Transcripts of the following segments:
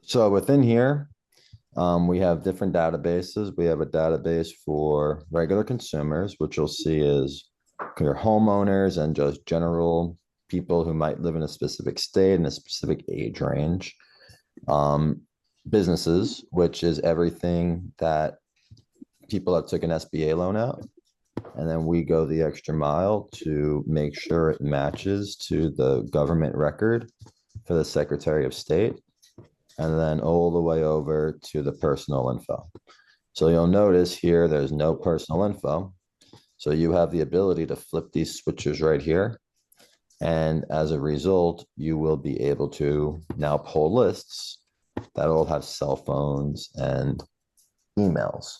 So within here, we have different databases. We have a database for regular consumers, which you'll see is your homeowners and just general people who might live in a specific state and a specific age range. Businesses, which is everything that people that took an SBA loan out. And then we go the extra mile to make sure it matches to the government record for the Secretary of State, and then all the way over to the personal info. So you'll notice here, there's no personal info. So you have the ability to flip these switches right here. And as a result, you will be able to now pull lists that all have cell phones and emails.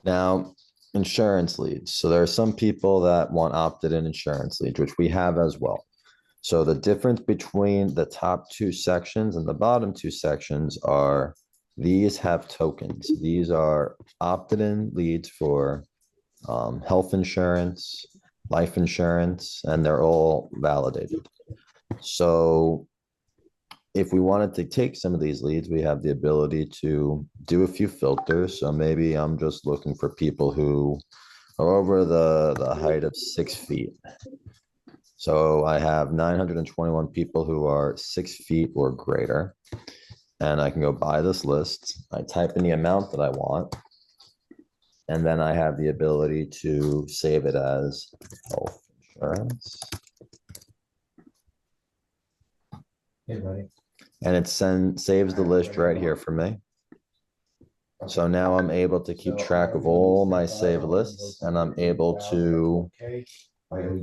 Now, insurance leads. So there are some people that want opted-in insurance leads, which we have as well. So the difference between the top two sections and the bottom two sections are these have tokens. These are opted-in leads for health insurance, life insurance, and they're all validated. So if we wanted to take some of these leads, we have the ability to do a few filters. So maybe I'm just looking for people who are over the height of 6 feet. So I have 921 people who are 6 feet or greater. And I can go buy this list. I type in the amount that I want. And then I have the ability to save it as health insurance. Hey, buddy. And it saves the list right here for me. So now I'm able to keep track of all my saved lists, and I'm able to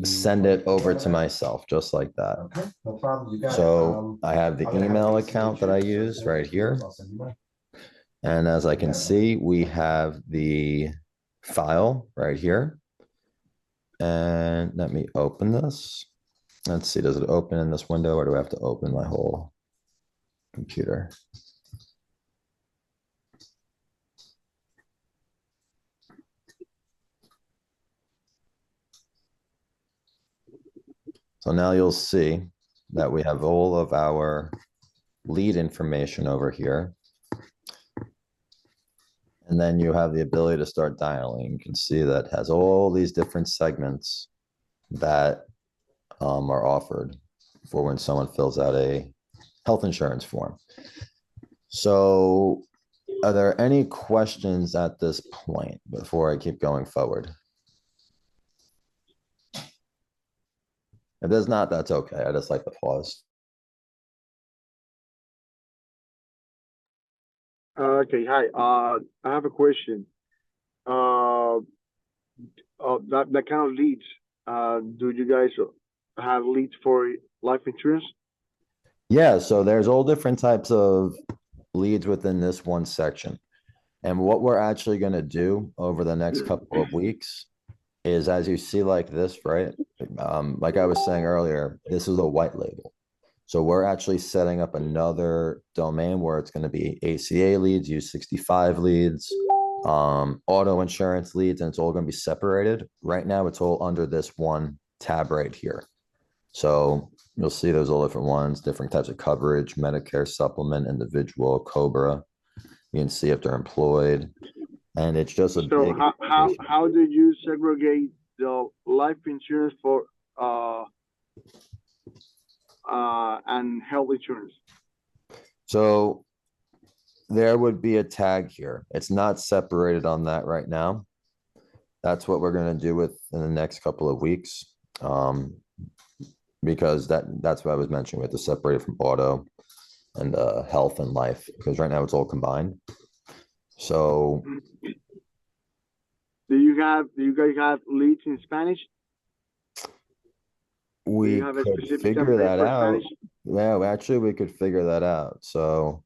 send it over to myself just like that. Okay, no problem. You got it. So I have the email account that I use right here. And as I can see, we have the file right here. And let me open this. Let's see, does it open in this window, or do I have to open my whole computer? So now you'll see that we have all of our lead information over here. And then you have the ability to start dialing. You can see that it has all these different segments that are offered for when someone fills out a health insurance form. So are there any questions at this point before I keep going forward? If there's not, that's okay. I just like to pause. Okay, hi. I have a question. That kind of leads. Do you guys have leads for life insurance? Yeah, so there's all different types of leads within this one section. And what we're actually going to do over the next couple of weeks is, as you see like this, right? Like I was saying earlier, this is a white label. So we're actually setting up another domain where it's going to be ACA leads, U65 leads, auto insurance leads, and it's all going to be separated. Right now, it's all under this one tab right here. So you'll see there's all different ones, different types of coverage, Medicare supplement, individual, COBRA. You can see if they're employed. And it's just a So big how do you segregate the life insurance for and health insurance? So there would be a tag here. It's not separated on that right now. That's what we're going to do with in the next couple of weeks. Because that's what I was mentioning. We have to separate it from auto and health and life, because right now it's all combined. So do you guys have leads in Spanish? we could figure that out. Yeah, actually we could figure that out. So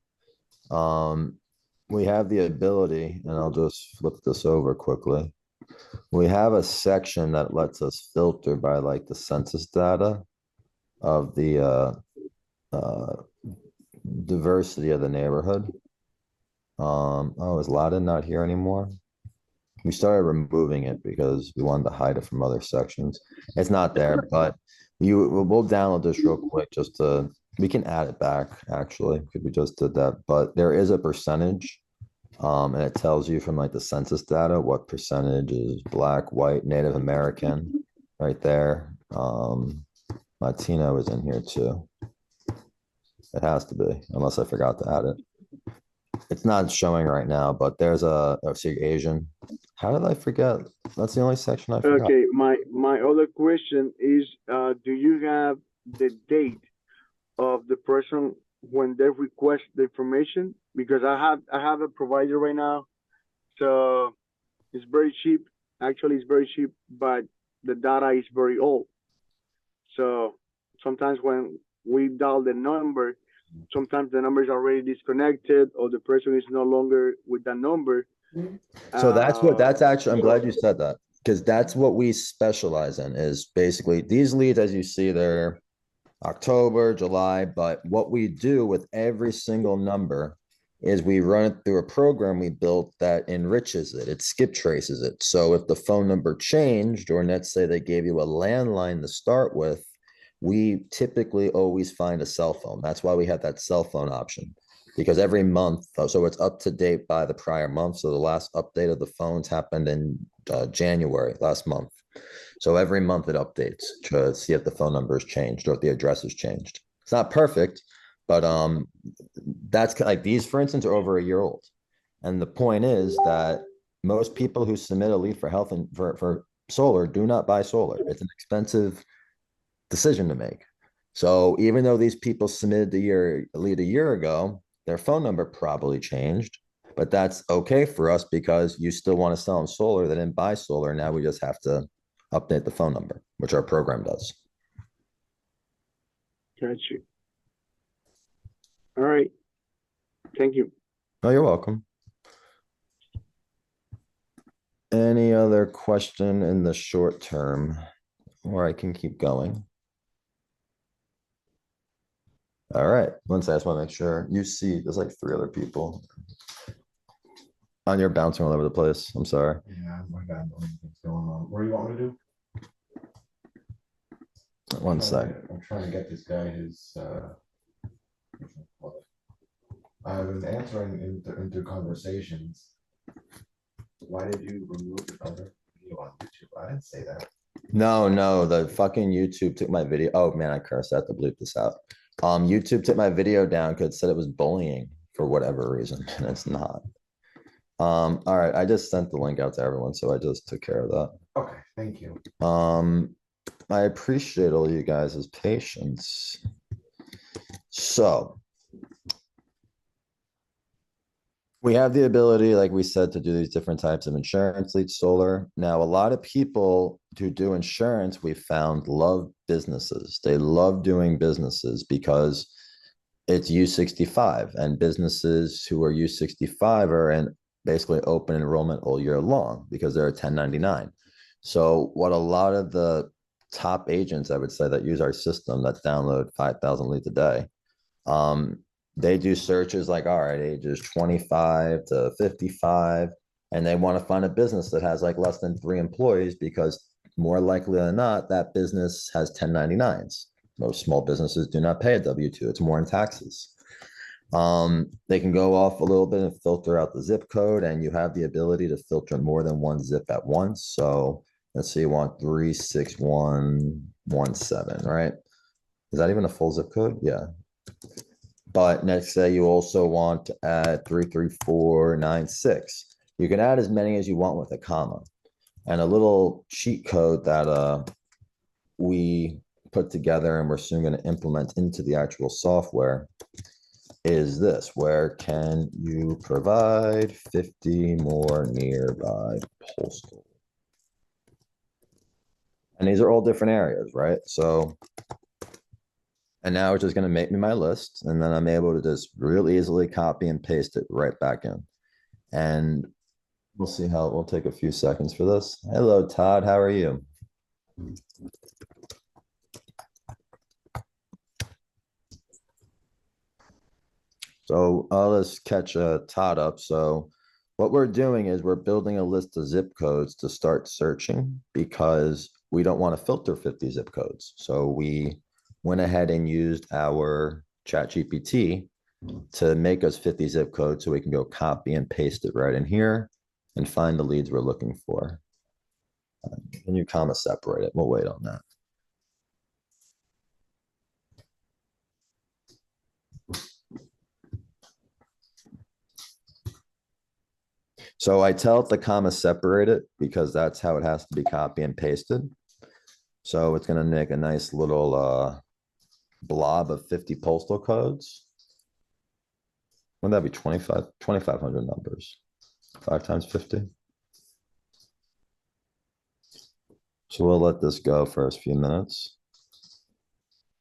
we have the ability, and I'll just flip this over quickly. We have a section that lets us filter by like the census data of the diversity of the neighborhood. Oh, is Latin not here anymore? We started removing it because we wanted to hide it from other sections. It's not there, but We'll download this real quick just to, we can add it back actually, because we just did that, but there is a percentage. And it tells you from like the census data, what percentage is Black, white, Native American right there. Latino is in here too. It has to be, unless I forgot to add it. It's not showing right now, but there's see, Asian. How did I forget? That's the only section I forgot. Okay, my other question is, do you have the date of the person when they request the information? Because I have a provider right now, so it's very cheap. Actually, it's very cheap, but the data is very old. So sometimes when we dial the number, sometimes the number is already disconnected or the person is no longer with that number. So that's actually, I'm glad you said that, because that's what we specialize in, is basically these leads, as you see, they're October, July, but what we do with every single number is we run it through a program we built that enriches it. It skip traces it. So if the phone number changed, or let's say they gave you a landline to start with, we typically always find a cell phone. That's why we have that cell phone option, because every month, so it's up to date by the prior month. So the last update of the phones happened in January last month. So every month it updates to see if the phone number has changed or if the address has changed. It's not perfect, but that's like these, for instance, are over a year old. And the point is that most people who submit a lead for health and for solar do not buy solar. It's an expensive decision to make. So even though these people submitted the lead a year ago, their phone number probably changed, but that's okay for us because you still want to sell them solar. They didn't buy solar. Now we just have to update the phone number, which our program does. Got you. All right. Thank you. Oh, you're welcome. Any other question in the short term, or I can keep going? All right. Once I just want to make sure you see there's like 3 other people. On your bouncing all over the place. I'm sorry. Yeah, my God, what's going on? What do you want me to do? One sec. I'm trying to get this guy his, I've been answering into conversations. Why did you remove the other video on YouTube? I didn't say that. No, the fucking YouTube took my video. Oh man, I cursed. I have to bleep this out. YouTube took my video down because it said it was bullying for whatever reason, and it's not. All right, I just sent the link out to everyone, so I just took care of that. Okay, thank you. I appreciate all you guys' patience. So we have the ability, like we said, to do these different types of insurance leads, solar. Now, a lot of people who do insurance, we found, love businesses. They love doing businesses because it's U65, and businesses who are U65 are in basically open enrollment all year long because they're a 1099. So what a lot of the top agents, I would say, that use our system, that download 5,000 leads a day, they do searches like, all right, ages 25 to 55, and they want to find a business that has like less than 3 employees because more likely than not, that business has 1099s. Most small businesses do not pay a W-2. It's more in taxes. They can go off a little bit and filter out the zip code, and you have the ability to filter more than one zip at once. So let's say you want 36117, right? Is that even a full zip code? Yeah. But let's say you also want to add 33496. You can add as many as you want with a comma. And a little cheat code that we put together and we're soon going to implement into the actual software is this: where can you provide 50 more nearby postal? And these are all different areas, right? So, and now it's just going to make me my list, and then I'm able to just real easily copy and paste it right back in. And we'll see how it will take a few seconds for this. Hello, Todd. How are you? So I'll just catch Todd up. So what we're doing is we're building a list of zip codes to start searching, because we don't want to filter 50 zip codes. So we went ahead and used our ChatGPT to make us 50 zip codes so we can go copy and paste it right in here and find the leads we're looking for. Can you comma separate it? We'll wait on that. So I tell it to comma separate it because that's how it has to be copy and pasted. So it's going to make a nice little blob of 50 postal codes. Wouldn't that be 2,500 numbers? 5 times 50. So we'll let this go for a few minutes.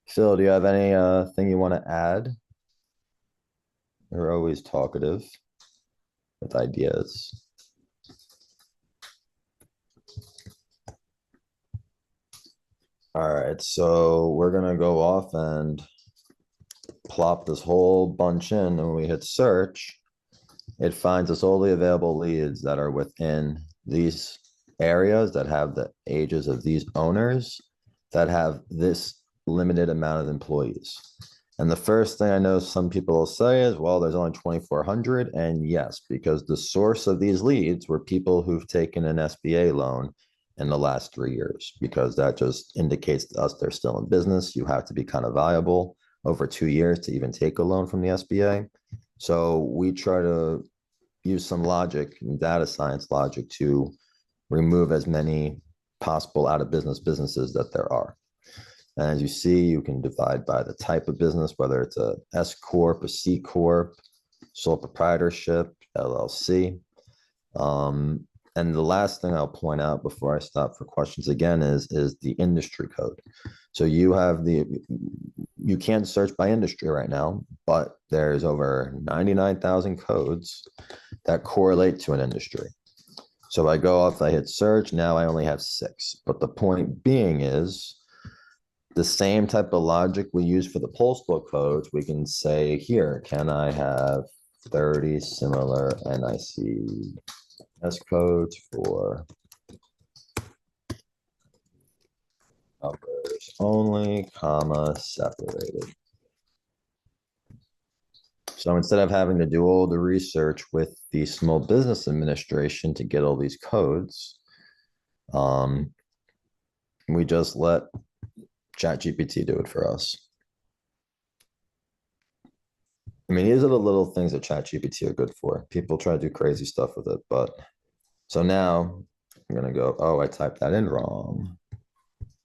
Phil, do you have any thing you want to add? You're always talkative with ideas. All right, so we're gonna go off and plop this whole bunch in, and when we hit search, it finds us all the available leads that are within these areas that have the ages of these owners that have this limited amount of employees. And the first thing I know some people will say is, well, there's only 2,400. And yes, because the source of these leads were people who've taken an SBA loan in the last 3 years, because that just indicates to us they're still in business. You have to be kind of viable over 2 years to even take a loan from the SBA. So we try to use some logic and data science logic to remove as many possible out of business businesses that there are. And as you see, you can divide by the type of business, whether it's a S Corp, a C Corp, sole proprietorship, LLC. And the last thing I'll point out before I stop for questions again is the industry code. So you can't search by industry right now, but there's over 99,000 codes that correlate to an industry. So I go off, I hit search, now I only have 6. But the point being is the same type of logic we use for the postal codes, we can say here, can I have 30 similar NICS codes for numbers only, comma, separated. So instead of having to do all the research with the Small Business Administration to get all these codes, we just let ChatGPT do it for us. I mean, these are the little things that ChatGPT are good for. People try to do crazy stuff with it, but so now I'm gonna go, oh, I typed that in wrong.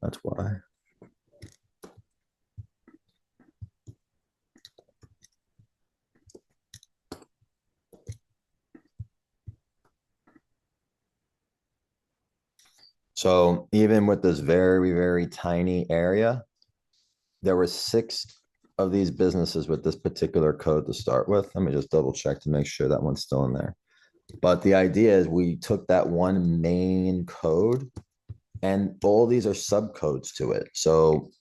That's why. So even with this very, very tiny area, there were 6 of these businesses with this particular code to start with. Let me just double check to make sure that one's still in there. But the idea is we took that one main code and all these are subcodes to it. So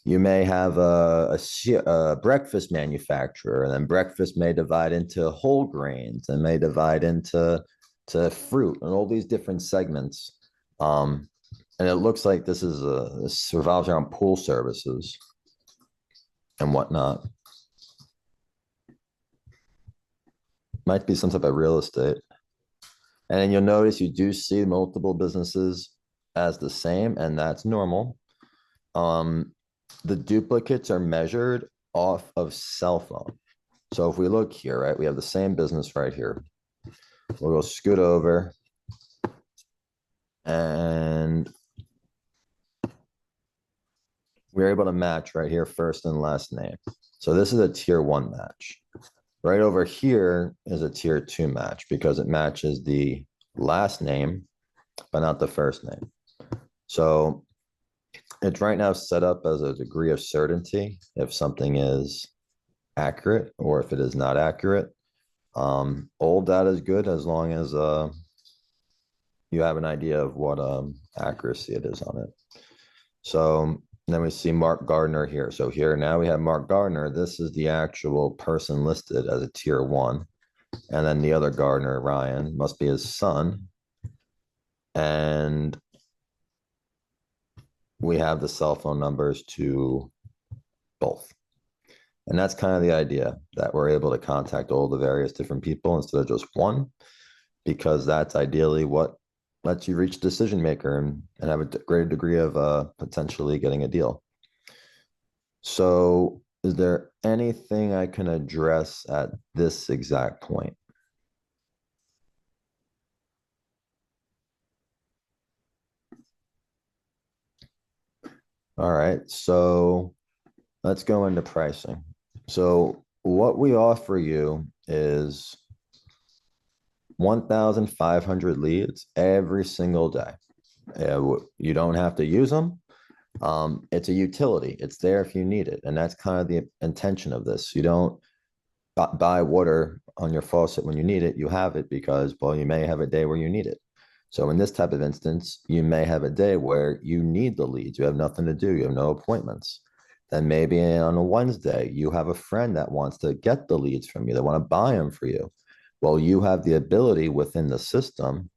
you may have a breakfast manufacturer, and then breakfast may divide into whole grains and may divide into fruit and all these different segments. And it looks like this revolves around pool services and whatnot. Might be some type of real estate. And then you'll notice you do see multiple businesses as the same, and that's normal. The duplicates are measured off of cell phone. So if we look here, right, we have the same business right here. We'll go scoot over and we're able to match right here, first and last name. So this is a tier 1 match. Right over here is a tier 2 match because it matches the last name, but not the first name. So it's right now set up as a degree of certainty if something is accurate or if it is not accurate. Old data is good as long as you have an idea of what accuracy it is on it. So then we see Mark Gardner here. So here now we have Mark Gardner. This is the actual person listed as a tier 1. And then the other Gardner, Ryan, must be his son. And we have the cell phone numbers to both. And that's kind of the idea, that we're able to contact all the various different people instead of just one, because that's ideally what lets you reach a decision maker and have a greater degree of potentially getting a deal. So is there anything I can address at this exact point? All right, so let's go into pricing. So what we offer you is 1,500 leads every single day. You don't have to use them. It's a utility. It's there if you need it. And that's kind of the intention of this. You don't buy water on your faucet when you need it. You have it because, well, you may have a day where you need it. So in this type of instance, you may have a day where you need the leads. You have nothing to do. You have no appointments. Then maybe on a Wednesday, you have a friend that wants to get the leads from you. They want to buy them for you. Well, you have the ability within the system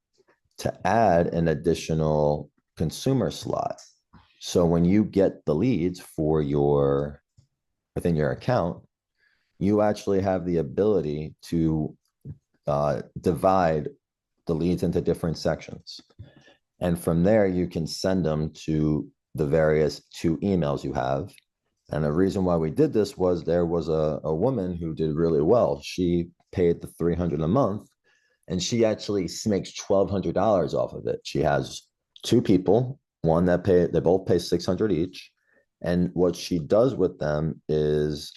to add an additional consumer slot. So when you get the leads for within your account, you actually have the ability to divide the leads into different sections. And from there, you can send them to the various 2 emails you have. And the reason why we did this was there was a woman who did really well. She paid the $300 a month, and she actually makes $1,200 off of it. She has 2 people, one that they both pay $600 each. And what she does with them is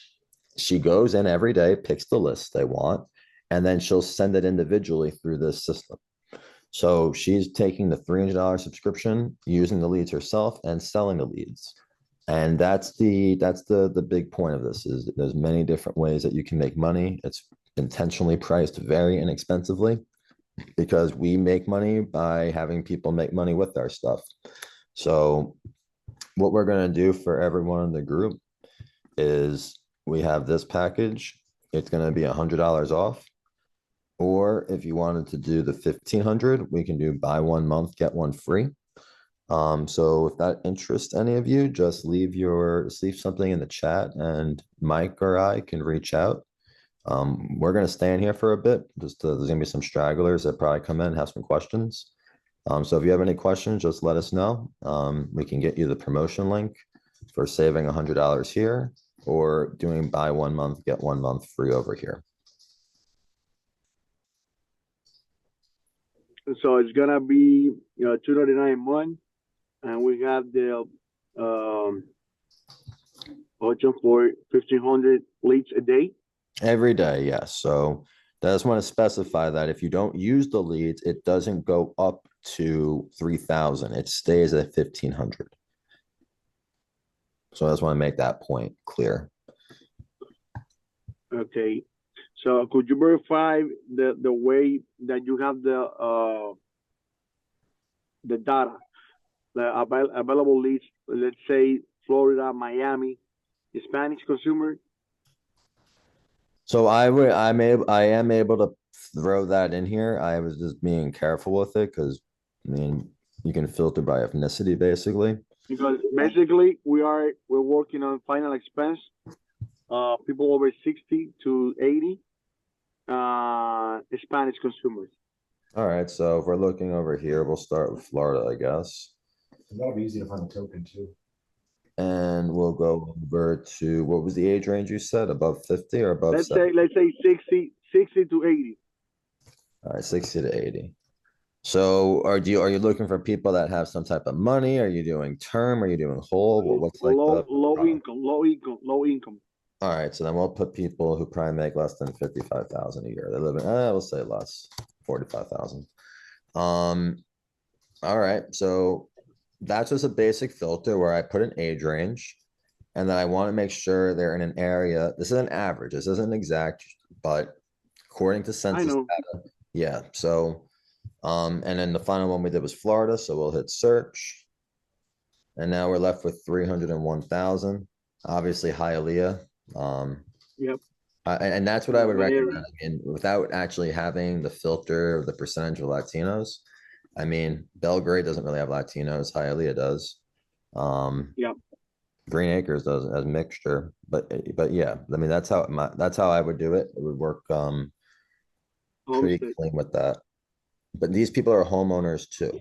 she goes in every day, picks the list they want, and then she'll send it individually through this system. So she's taking the $300 subscription, using the leads herself, and selling the leads. And that's the big point of this, is there's many different ways that you can make money. It's intentionally priced very inexpensively because we make money by having people make money with our stuff. So what we're going to do for everyone in the group is we have this package. It's going to be $100 off. Or if you wanted to do the 1,500, we can do buy 1 month, get 1 free. So if that interests any of you, just leave something in the chat and Mike or I can reach out. We're going to stay in here for a bit. There's going to be some stragglers that probably come in and have some questions. So if you have any questions, just let us know. We can get you the promotion link for saving $100 here, or doing buy 1 month, get 1 month free over here. So it's gonna be $299 a month, and we have the option for 1,500 leads a day. Every day, yes. So I just want to specify that if you don't use the leads, it doesn't go up to 3,000. It stays at 1,500. So I just want to make that point clear. Okay. So could you verify the way that you have the data, the available leads, let's say Florida, Miami, Spanish consumer? So I am able to throw that in here. I was just being careful with it because, I mean, you can filter by ethnicity basically. Because basically we're working on final expense, people over 60 to 80, Spanish consumers. All right, so if we're looking over here, we'll start with Florida, I guess. That'll be easy to find the token too. And we'll go over to, what was the age range you said? Above 50 or above Let's 70? say 60 to 80. All right, 60 to 80. So are you looking for people that have some type of money? Are you doing term? Are you doing whole? What's like low income. All right, so then we'll put people who probably make less than 55,000 a year. They live in, we'll say less, 45,000. All right, so that's just a basic filter where I put an age range, and then I want to make sure they're in an area. This is an average. This isn't exact, but according to census data, yeah. So, and then the final one we did was Florida. So we'll hit search, and now we're left with 301,000. Obviously, Hialeah. Yep. And that's what I would recommend. I mean, without actually having the filter of the percentage of Latinos. I mean, Belgrade doesn't really have Latinos. Hialeah does. Yeah. Green Acres does as mixture, but yeah, I mean, that's how I would do it. It would work, pretty Homestead. clean with that. But these people are homeowners too.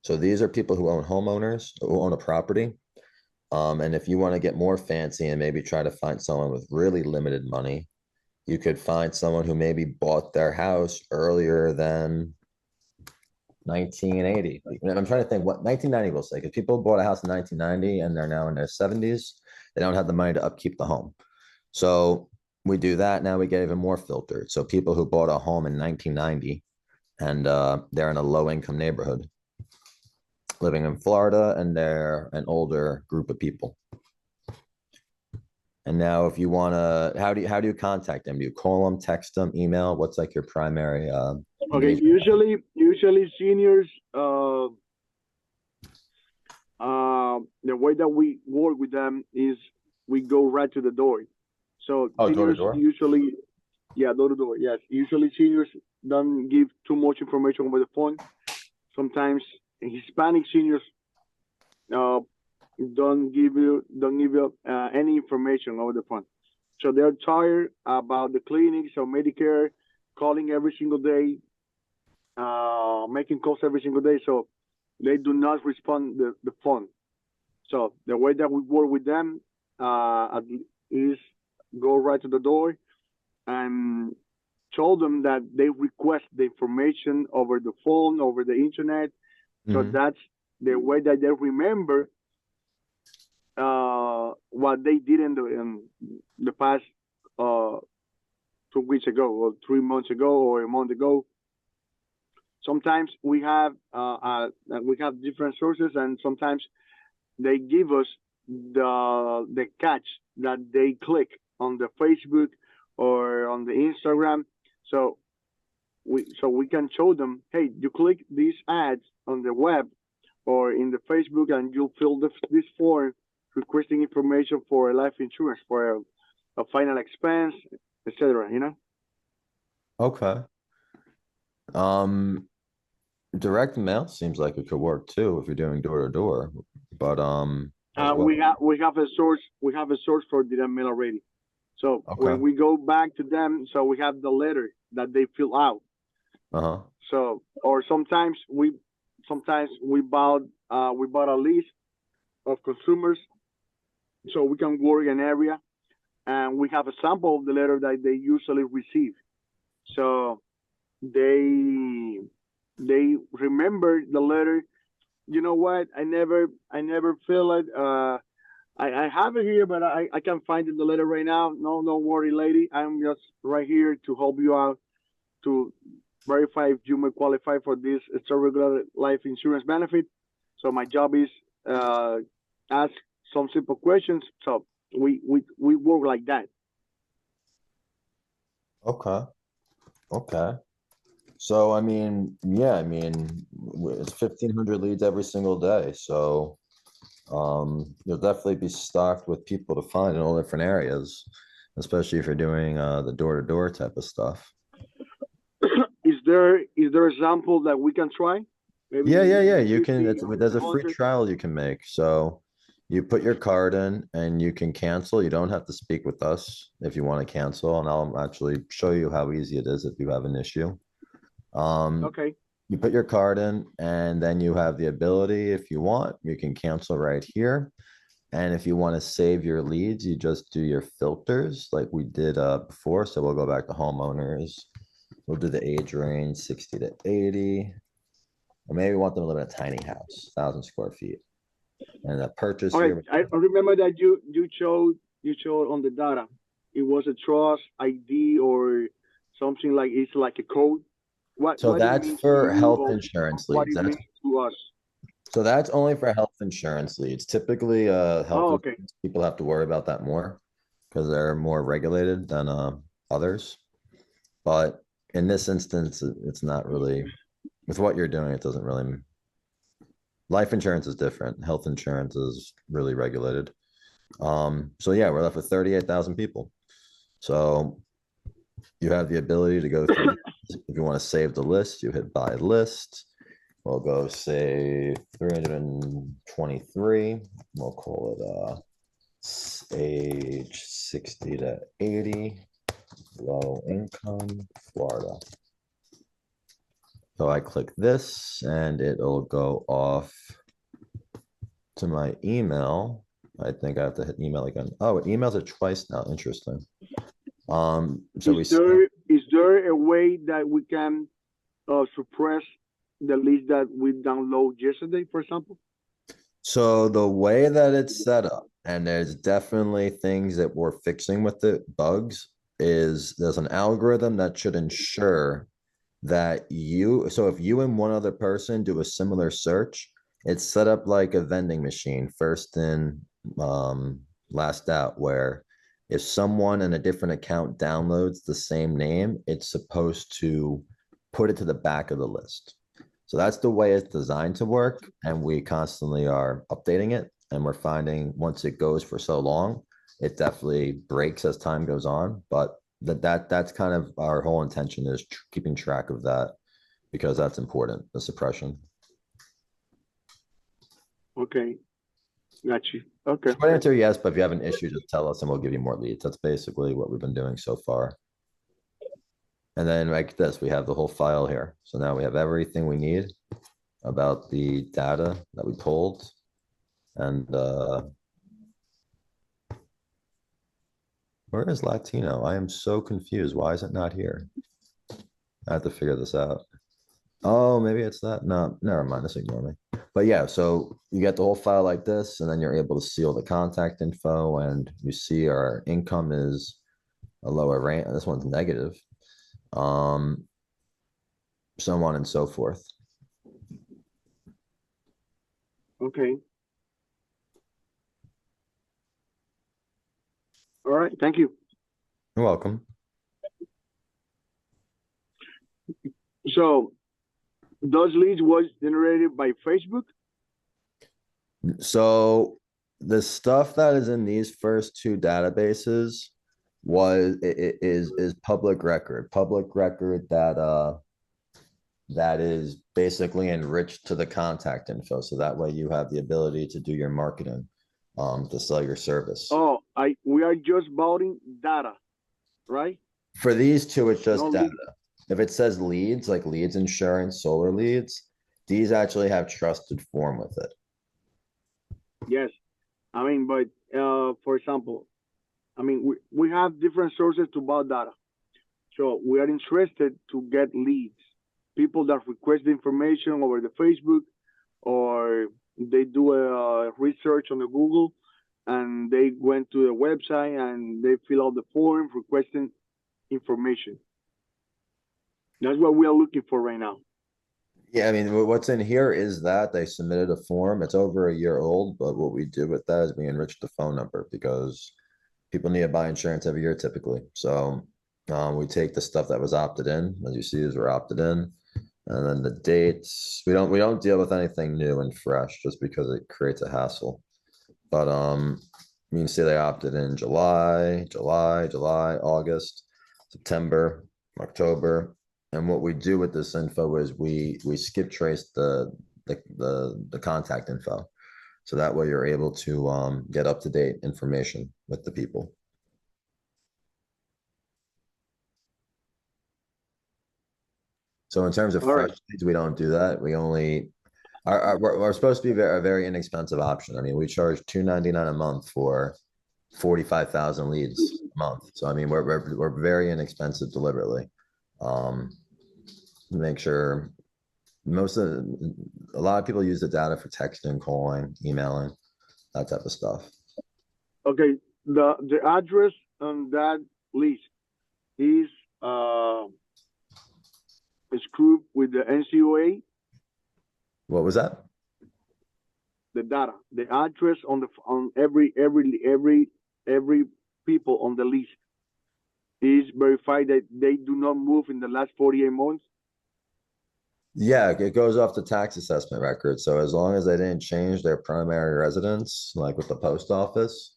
So these are people who own homeowners, who own a property. And if you want to get more fancy and maybe try to find someone with really limited money, you could find someone who maybe bought their house earlier than 1980. I'm trying to think what 1990 will say, because people bought a house in 1990 and they're now in their 70s. They don't have the money to upkeep the home. So we do that. Now we get even more filtered. So people who bought a home in 1990 and they're in a low income neighborhood living in Florida, and they're an older group of people. And now if you want to, how do you contact them? Do you call them, text them, email? What's like your primary Okay, engagement? usually seniors, the way that we work with them is we go right to the door. So Oh, door to seniors door? usually, yeah, door to door. Yes, usually seniors don't give too much information over the phone. Sometimes Hispanic seniors uh, don't give you any information over the phone. So they're tired about the clinics or Medicare, calling every single day, making calls every single day. So they do not respond the phone. So the way that we work with them is go right to the door and told them that they request the information over the phone, over the internet. So Mhm. that's the way that they remember what they did in the past uh, 2 weeks ago, or 3 months ago, or a month ago. Sometimes we have different sources, and sometimes they give us the catch that they click on the Facebook or on the Instagram. So we can show them, hey, you click these ads on the web or in the Facebook, and you'll fill this form requesting information for a life insurance for a final expense, etc. You know. Okay. Um, Direct mail seems like it could work too if you're doing door to door, but as well. We have a source for direct mail already. So Okay. when we go back to them, so we have the letter that they fill out. Uh-huh. So or sometimes we bought a list of consumers, so we can work an area, and we have a sample of the letter that they usually receive. So they they remember the letter. You know what? I never feel it. I have it here, but I can't find it in the letter right now. No, don't worry, lady. I'm just right here to help you out to verify if you may qualify for this extra life insurance benefit. So my job is ask some simple questions. So we work like that. Okay. Okay. So I mean, yeah, I mean, it's 1,500 leads every single day. So you'll definitely be stocked with people to find in all different areas, especially if you're doing the door-to-door type of stuff. Is there example that we can try? Yeah, Maybe yeah, yeah. You can, 50 or there's a free 100. trial you can make. So you put your card in and you can cancel. You don't have to speak with us if you want to cancel, and I'll actually show you how easy it is if you have an issue. Um, Okay. you put your card in, and then you have the ability, if you want, you can cancel right here. And if you want to save your leads, you just do your filters like we did before. So we'll go back to homeowners. We'll do the age range 60 to 80. Or maybe we want them to live in a tiny house, 1,000 square feet. And the purchase Okay. year, I remember that you showed on the data. It was a trust ID or something like it's like a code. What so what it that's means to for you, health or insurance what leads. it That's means to us. so that's only for health insurance leads. Typically, health Oh, okay. insurance people have to worry about that more because they're more regulated than others. But in this instance, it's not really with what you're doing. It doesn't really. Life insurance is different. Health insurance is really regulated. So yeah, we're left with 38,000 people. So you have the ability to go through. If you want to save the list, you hit buy list. We'll go say 323. We'll call it age 60 to 80, low income, Florida. So I click this and it'll go off to my email. I think I have to hit email again. Oh, it emails it twice now. Interesting. So is there a way that we can suppress the list that we download yesterday, for example? So the way that it's set up, and there's definitely things that we're fixing with it, bugs, is there's an algorithm that should ensure that so if you and one other person do a similar search, it's set up like a vending machine, first in, last out, where if someone in a different account downloads the same name, it's supposed to put it to the back of the list. So that's the way it's designed to work. And we constantly are updating it. And we're finding once it goes for so long, it definitely breaks as time goes on. But that's kind of our whole intention, is keeping track of that, because that's important, the suppression. Okay. Got you. Okay. Short answer, yes, but if you have an issue, just tell us and we'll give you more leads. That's basically what we've been doing so far. And then like this, we have the whole file here. So now we have everything we need about the data that we pulled. And where is Latino? I am so confused. Why is it not here? I have to figure this out. Oh, maybe it's that. No, never mind. Just ignore me. But yeah, so you get the whole file like this, and then you're able to see all the contact info, and you see our income is a lower rate. This one's negative. So on and so forth. Okay. All right. Thank you. You're welcome. So those leads was generated by Facebook? So the stuff that is in these first two databases is public record that is basically enriched to the contact info. So that way you have the ability to do your marketing, to sell your service. Oh, we are just voting data, right? For these two, it's just No data. lead. If it says leads, like leads insurance, solar leads, these actually have trusted form with it. Yes. I mean, but for example, I mean, we have different sources to buy data. So we are interested to get leads, people that request the information over the Facebook, or they do a research on the Google, and they went to the website and they fill out the form requesting information. That's what we are looking for right now. Yeah, I mean, what's in here is that they submitted a form. It's over a year old, but what we do with that is we enrich the phone number, because people need to buy insurance every year typically. So we take the stuff that was opted in, as you see, is we're opted in, and then the dates. We don't deal with anything new and fresh, just because it creates a hassle. But you can see they opted in July, August, September, October. And what we do with this info is we skip trace the contact info. So that way you're able to get up-to-date information with the people. So in terms of fresh leads, we don't do that. We only we're supposed to be a very inexpensive option. I mean, we charge $2.99 a month for 45,000 leads a month. So I mean, we're very inexpensive deliberately. Make sure a lot of people use the data for texting, calling, emailing, that type of stuff. Okay, the address on that list is screwed with the NCOA. What was that? The data, the address on every people on the list is verified that they do not move in the last 48 months. Yeah, it goes off the tax assessment record. So as long as they didn't change their primary residence, like with the post office,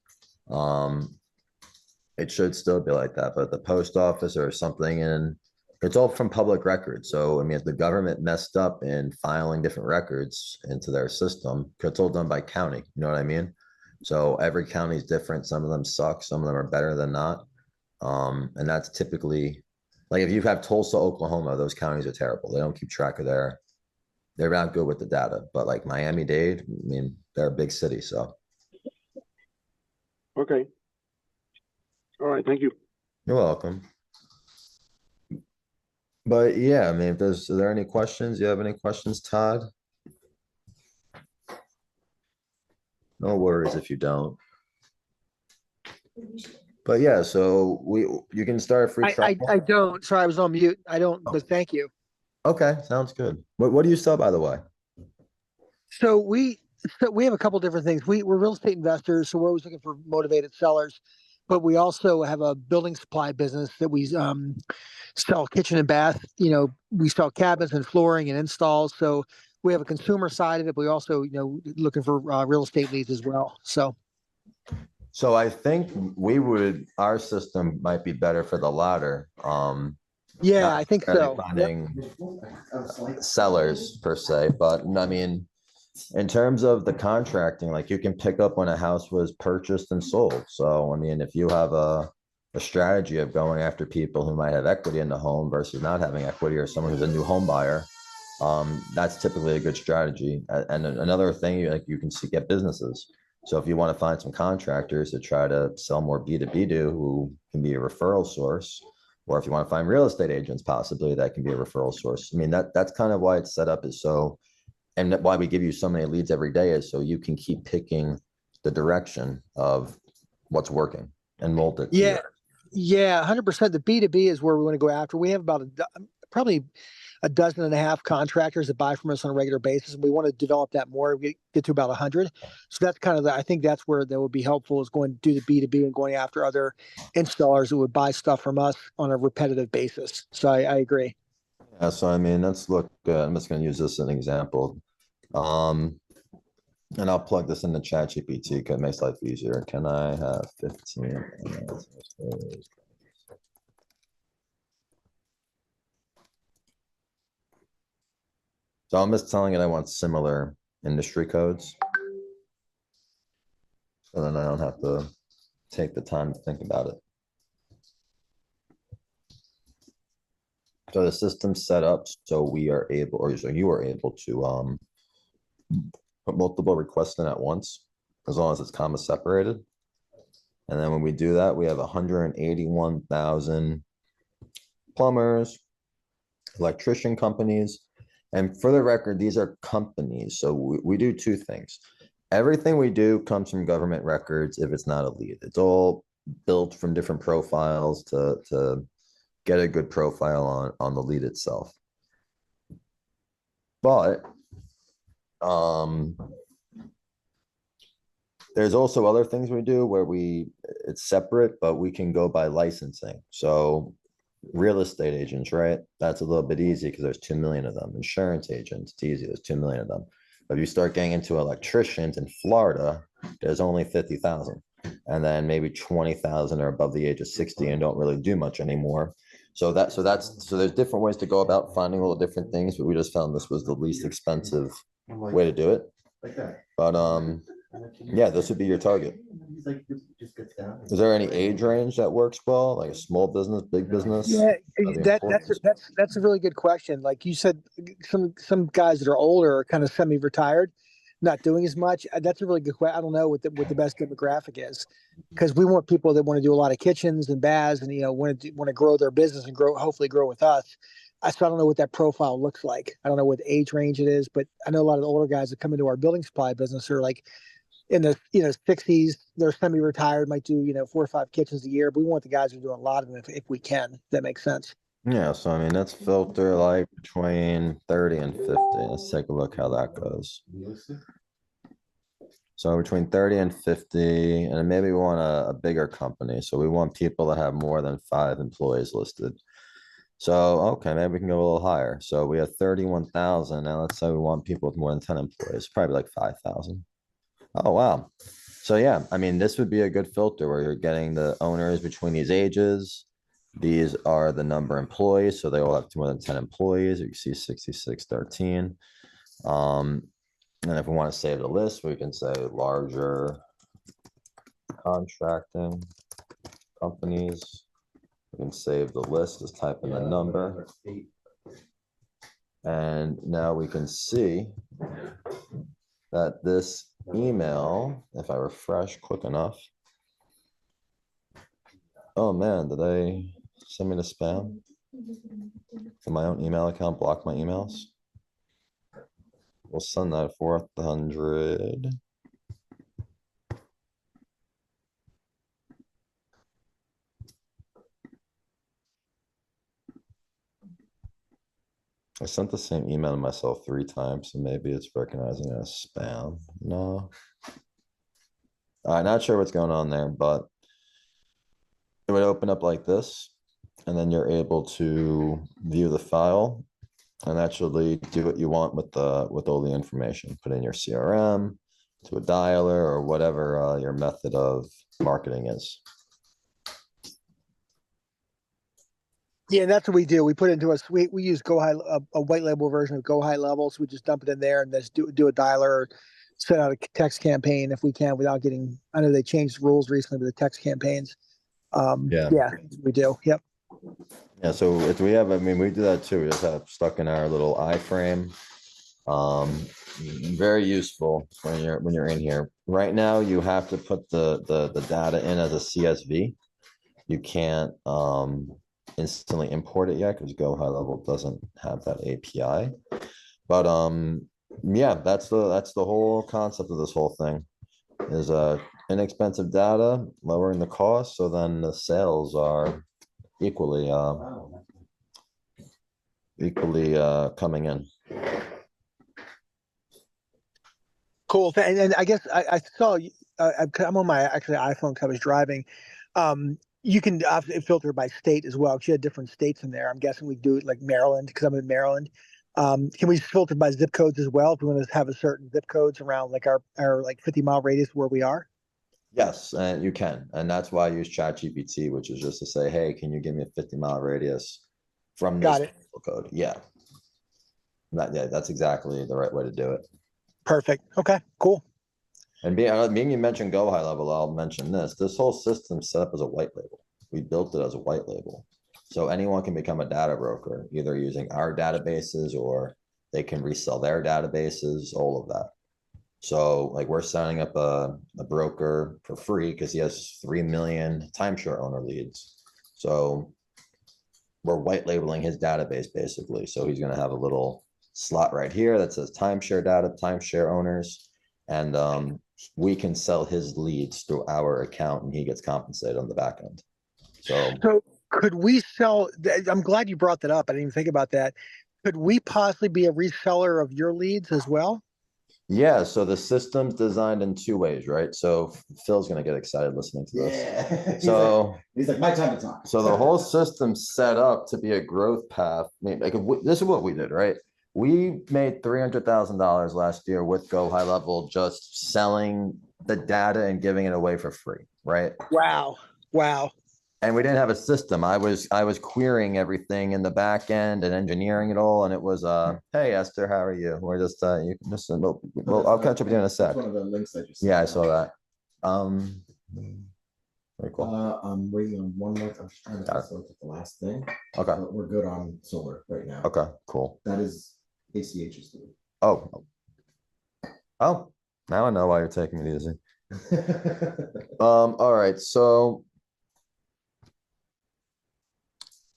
it should still be like that. But the post office or something in It's all from public records. So, I mean, if the government messed up in filing different records into their system, it's all done by county. You know what I mean? So every county is different. Some of them suck. Some of them are better than not. And that's typically like if you have Tulsa, Oklahoma, those counties are terrible. They don't keep track of they're not good with the data. But like Miami-Dade, I mean, they're a big city. So Okay. All right. Thank you. you're welcome. But yeah, I mean, if are there any questions? You have any questions, Todd? No worries if you don't. But yeah, so you can start a free trial. I don't. Sorry, I was on mute. I don't, but thank you. Okay, sounds good. What do you sell, by the way? So we have a couple different things. We're real estate investors, so we're always looking for motivated sellers. But we also have a building supply business that we sell kitchen and bath. You know, we sell cabinets and flooring and installs. So we have a consumer side of it, but we also, you know, looking for real estate leads as well. So I think our system might be better for the latter. Yeah, Not I think necessarily so. finding sellers per se, but I mean, in terms of the contracting, like you can pick up when a house was purchased and sold. So, I mean, if you have a strategy of going after people who might have equity in the home versus not having equity, or someone who's a new home buyer, that's typically a good strategy. And another thing, like you can get businesses. So if you want to find some contractors to try to sell more B2B to, who can be a referral source, or if you want to find real estate agents, possibly that can be a referral source. I mean, that's kind of why it's set up, is so, and why we give you so many leads every day, is so you can keep picking the direction of what's working and mold it. Yeah, yeah, 100%. The B2B is where we want to go after. We have about probably a dozen and a half contractors that buy from us on a regular basis, and we want to develop that more. We get to about 100. So that's kind of I think that's where that would be helpful, is going to do the B2B and going after other installers who would buy stuff from us on a repetitive basis. So I agree. Yeah, so I mean, let's look. I'm just going to use this as an example. And I'll plug this into ChatGPT because it makes life easier. Can I have 15 minutes? So I'm just telling it I want similar industry codes. So then I don't have to take the time to think about it. So the system's set up so we are able, or so you are able to put multiple requests in at once, as long as it's comma separated. And then when we do that, we have 181,000 plumbers, electrician companies. And for the record, these are companies. So we do two things. Everything we do comes from government records if it's not a lead. It's all built from different profiles to get a good profile on the lead itself. But there's also other things we do where it's separate, but we can go by licensing. So real estate agents, right? That's a little bit easy because there's 2 million of them. Insurance agents, it's easy. There's 2 million of them. But if you start getting into electricians in Florida, there's only 50,000. And then maybe 20,000 are above the age of 60 and don't really do much anymore. So there's different ways to go about finding all the different things, but we just found this was the least expensive way to do it. Like that. But yeah, this would be your target. He's like, just gets down. Is there any age range that works well, like a small business, big business? Yeah, that's a really good question. Like you said, some guys that are older are kind of semi-retired, not doing as much. That's a really good question. I don't know what the best demographic is, because we want people that want to do a lot of kitchens and baths, and want to grow their business and hopefully grow with us. So I don't know what that profile looks like. I don't know what age range it is, but I know a lot of the older guys that come into our building supply business are like in the 60s. They're semi-retired, might do 4 or 5 kitchens a year. But we want the guys who are doing a lot of them if we can. If that makes sense. Yeah, so I mean, let's filter like between 30 and 50. Let's take a look how that goes. So between 30 and 50, and then maybe we want a bigger company. So we want people that have more than 5 employees listed. So, okay, maybe we can go a little higher. So we have 31,000. Now let's say we want people with more than 10 employees, probably like 5,000. Oh, wow. So yeah, I mean, this would be a good filter where you're getting the owners between these ages. These are the number of employees, so they all have more than 10 employees. You can see 6613. And if we want to save the list, we can say larger contracting companies. We can save the list, just type in the number. And now we can see that this email, if I refresh quick enough. Oh man, did they send me to spam? Did my own email account block my emails? We'll send that 400. I sent the same email to myself 3 times, so maybe it's recognizing it as spam. No. I'm not sure what's going on there, but it would open up like this, and then you're able to view the file and actually do what you want with all the information. Put in your CRM, to a dialer, or whatever your method of marketing is. Yeah, that's what we do. We put into a suite. We use a white label version of GoHighLevel. So we just dump it in there and just do a dialer, or send out a text campaign if we can without getting. I know they changed rules recently with the text campaigns. Yeah, we do. Yep. Yeah, so if we have, I mean, we do that too. We just have stuck in our little iframe. Very useful when you're in here. Right now, you have to put the data in as a CSV. You can't instantly import it yet because GoHighLevel doesn't have that API. But yeah, that's the whole concept of this whole thing is inexpensive data, lowering the cost, so then the sales are equally coming in. Cool. And I guess I saw I'm on my actually iPhone because I was driving. You can filter by state as well, because you had different states in there. I'm guessing we do it like Maryland, because I'm in Maryland. Can we filter by zip codes as well if we want to have a certain zip codes around like our like 50-mile radius where we are? Yes, and you can. And that's why I use ChatGPT, which is just to say, hey, can you give me a 50-mile radius from this Got it. code? Yeah. Yeah, that's exactly the right way to do it. Perfect. Okay, cool. And being you mentioned GoHighLevel, I'll mention this. This whole system set up as a white label. We built it as a white label. So anyone can become a data broker, either using our databases or they can resell their databases, all of that. So like we're signing up a broker for free because he has 3 million timeshare owner leads. So we're white labeling his database basically. So he's going to have a little slot right here that says timeshare data, timeshare owners. And we can sell his leads through our account and he gets compensated on the back end. So could we sell? I'm glad you brought that up. I didn't even think about that. Could we possibly be a reseller of your leads as well? Yeah, so the system's designed in 2 ways, right? So Phil's gonna get excited listening to this. Yeah. So he's like, my time to talk. So the whole system's set up to be a growth path. I mean, like this is what we did, right? We made $300,000 last year with GoHighLevel just selling the data and giving it away for free, right? Wow. And we didn't have a system. I was querying everything in the back end and engineering it all. And it was hey Esther, how are you? We're just you can just well, I'll catch up with you in a sec. One of the links I just Yeah, I saw that. Very cool. I'm waiting on one more. I'm just trying to facilitate the last thing. Okay. But we're good on solar right now. Okay, cool. That is ACH's doing. Oh, now I know why you're taking it easy. All right, so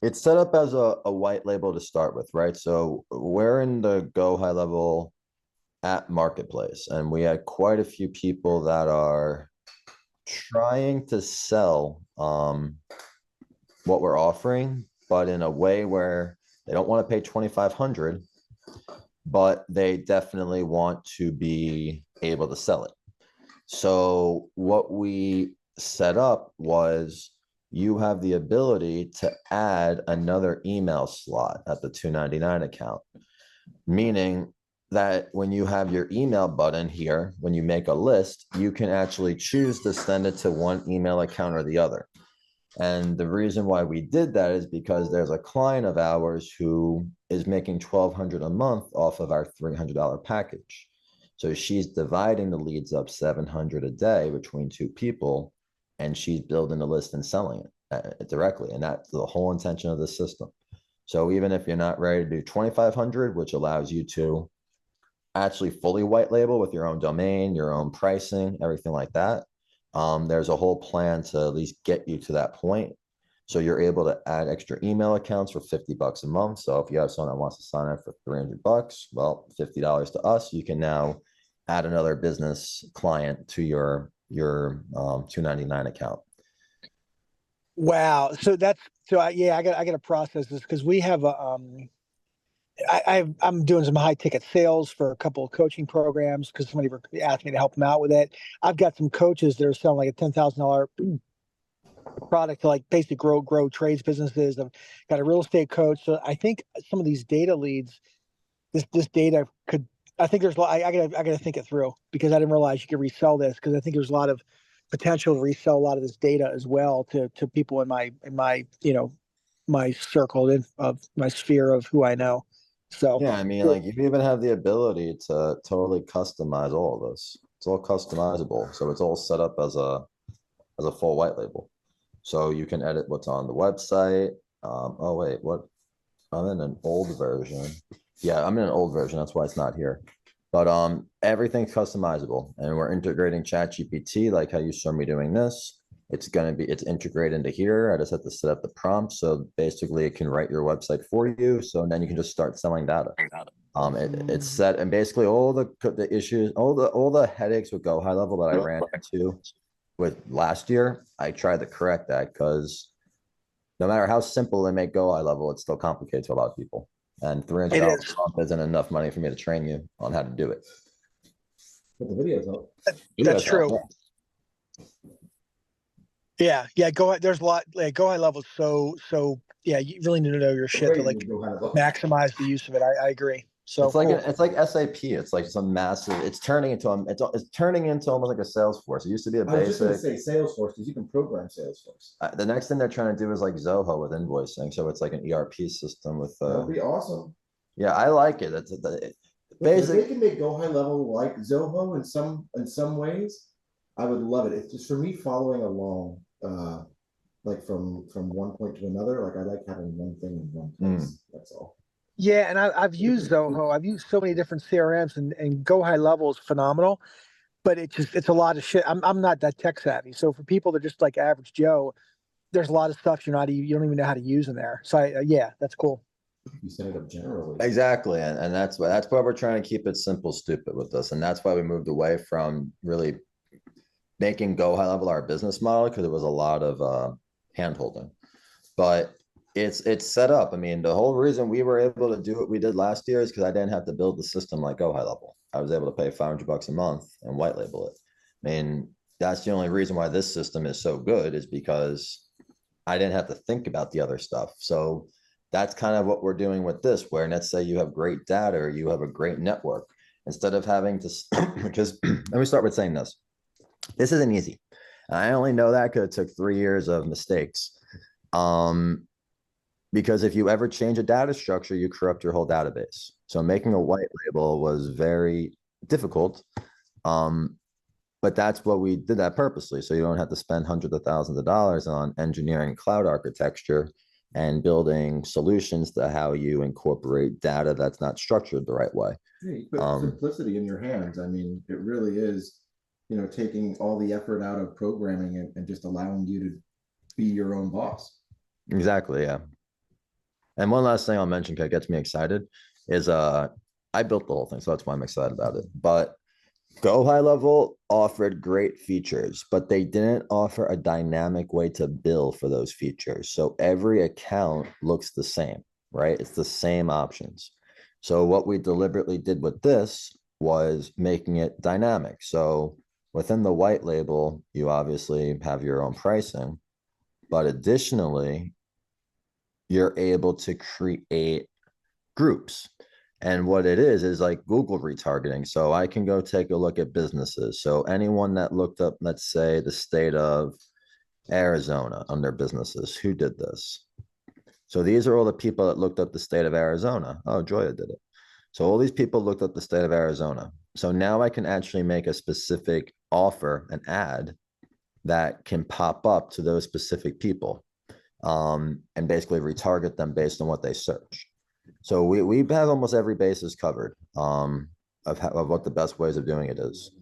it's set up as a white label to start with, right? So we're in the GoHighLevel app marketplace, and we had quite a few people that are trying to sell what we're offering, but in a way where they don't want to pay $2,500, but they definitely want to be able to sell it. So what we set up was you have the ability to add another email slot at the $299 account, meaning that when you have your email button here, when you make a list, you can actually choose to send it to one email account or the other. And the reason why we did that is because there's a client of ours who is making $1,200 a month off of our $300 package. So she's dividing the leads up 700 a day between two people, and she's building a list and selling it directly. And that's the whole intention of the system. So even if you're not ready to do 2,500, which allows you to actually fully white label with your own domain, your own pricing, everything like that, there's a whole plan to at least get you to that point. So you're able to add extra email accounts for $50 a month. So if you have someone that wants to sign up for $300, well, $50 to us, you can now add another business client to your $299 account. Wow. So yeah, I got to process this because we have a I'm doing some high ticket sales for a couple of coaching programs because somebody asked me to help them out with it. I've got some coaches that are selling like a $10,000 product to like basically grow trades businesses. I've got a real estate coach. So I think some of these data leads, this data could, I think there's, I gotta think it through because I didn't realize you could resell this because I think there's a lot of potential to resell a lot of this data as well to people in my, my circle of my sphere of who I know. So Yeah, I mean, like you even have the ability to totally customize all of this. It's all customizable. So it's all set up as a full white label. So you can edit what's on the website. Oh wait, what? I'm in an old version. Yeah, I'm in an old version. That's why it's not here. But everything's customizable, and we're integrating ChatGPT, like how you saw me doing this. It's integrated into here. I just have to set up the prompt. So basically it can write your website for you. So then you can just start selling data. It's set, and basically all the issues, all the headaches with GoHighLevel that I ran into with last year, I tried to correct that because no matter how simple they make GoHighLevel, it's still complicated to a lot of people. And $300 a month isn't enough money for me to train you on how to do it. But the videos help. That's true. Yeah. There's a lot. Like GoHighLevel. So yeah, you really need to know your shit to like maximize the use of it. I agree. So it's like it's like SAP. It's like some massive. It's turning into almost like a Salesforce. It used to be a basic. I was just going to say Salesforce because you can program Salesforce. The next thing they're trying to do is like Zoho with invoicing. So it's like an ERP system with. That'd be awesome. Yeah, I like it. It's basically they can make GoHighLevel like Zoho in some ways. I would love it. It's just for me following along, like from one point to another. Like I like having one thing in one place. That's all. Yeah, and I've used Zoho. I've used so many different CRMs, and GoHighLevel is phenomenal. But it's a lot of shit. I'm not that tech savvy. So for people that just like average Joe, there's a lot of stuff you don't even know how to use in there. So yeah, that's cool. You set it up generally. Exactly, and that's why we're trying to keep it simple, stupid with this, and that's why we moved away from really making GoHighLevel our business model because it was a lot of hand holding, but it's set up. I mean, the whole reason we were able to do what we did last year is because I didn't have to build the system like GoHighLevel. I was able to pay $500 a month and white label it. I mean, that's the only reason why this system is so good is because I didn't have to think about the other stuff. So that's kind of what we're doing with this, where let's say you have great data or you have a great network, instead of having to, because let me start with saying this. This isn't easy. And I only know that because it took 3 years of mistakes. Because if you ever change a data structure, you corrupt your whole database. So making a white label was very difficult. But that's what we did that purposely. So you don't have to spend hundreds of thousands of dollars on engineering cloud architecture and building solutions to how you incorporate data that's not structured the right way. Yeah, you put simplicity in your hands. I mean, it really is, taking all the effort out of programming and just allowing you to be your own boss. Exactly. Yeah. And one last thing I'll mention that gets me excited is I built the whole thing, so that's why I'm excited about it. But GoHighLevel offered great features, but they didn't offer a dynamic way to bill for those features. So every account looks the same, right? It's the same options. So what we deliberately did with this was making it dynamic. So within the white label, you obviously have your own pricing, but additionally, you're able to create groups. And what it is like Google retargeting. So I can go take a look at businesses. So anyone that looked up, let's say, the state of Arizona under businesses. Who did this? So these are all the people that looked up the state of Arizona. Oh, Joya did it. So all these people looked up the state of Arizona. So now I can actually make a specific offer, an ad that can pop up to those specific people, and basically retarget them based on what they search. So we have almost every basis covered, of what the best ways of doing it is.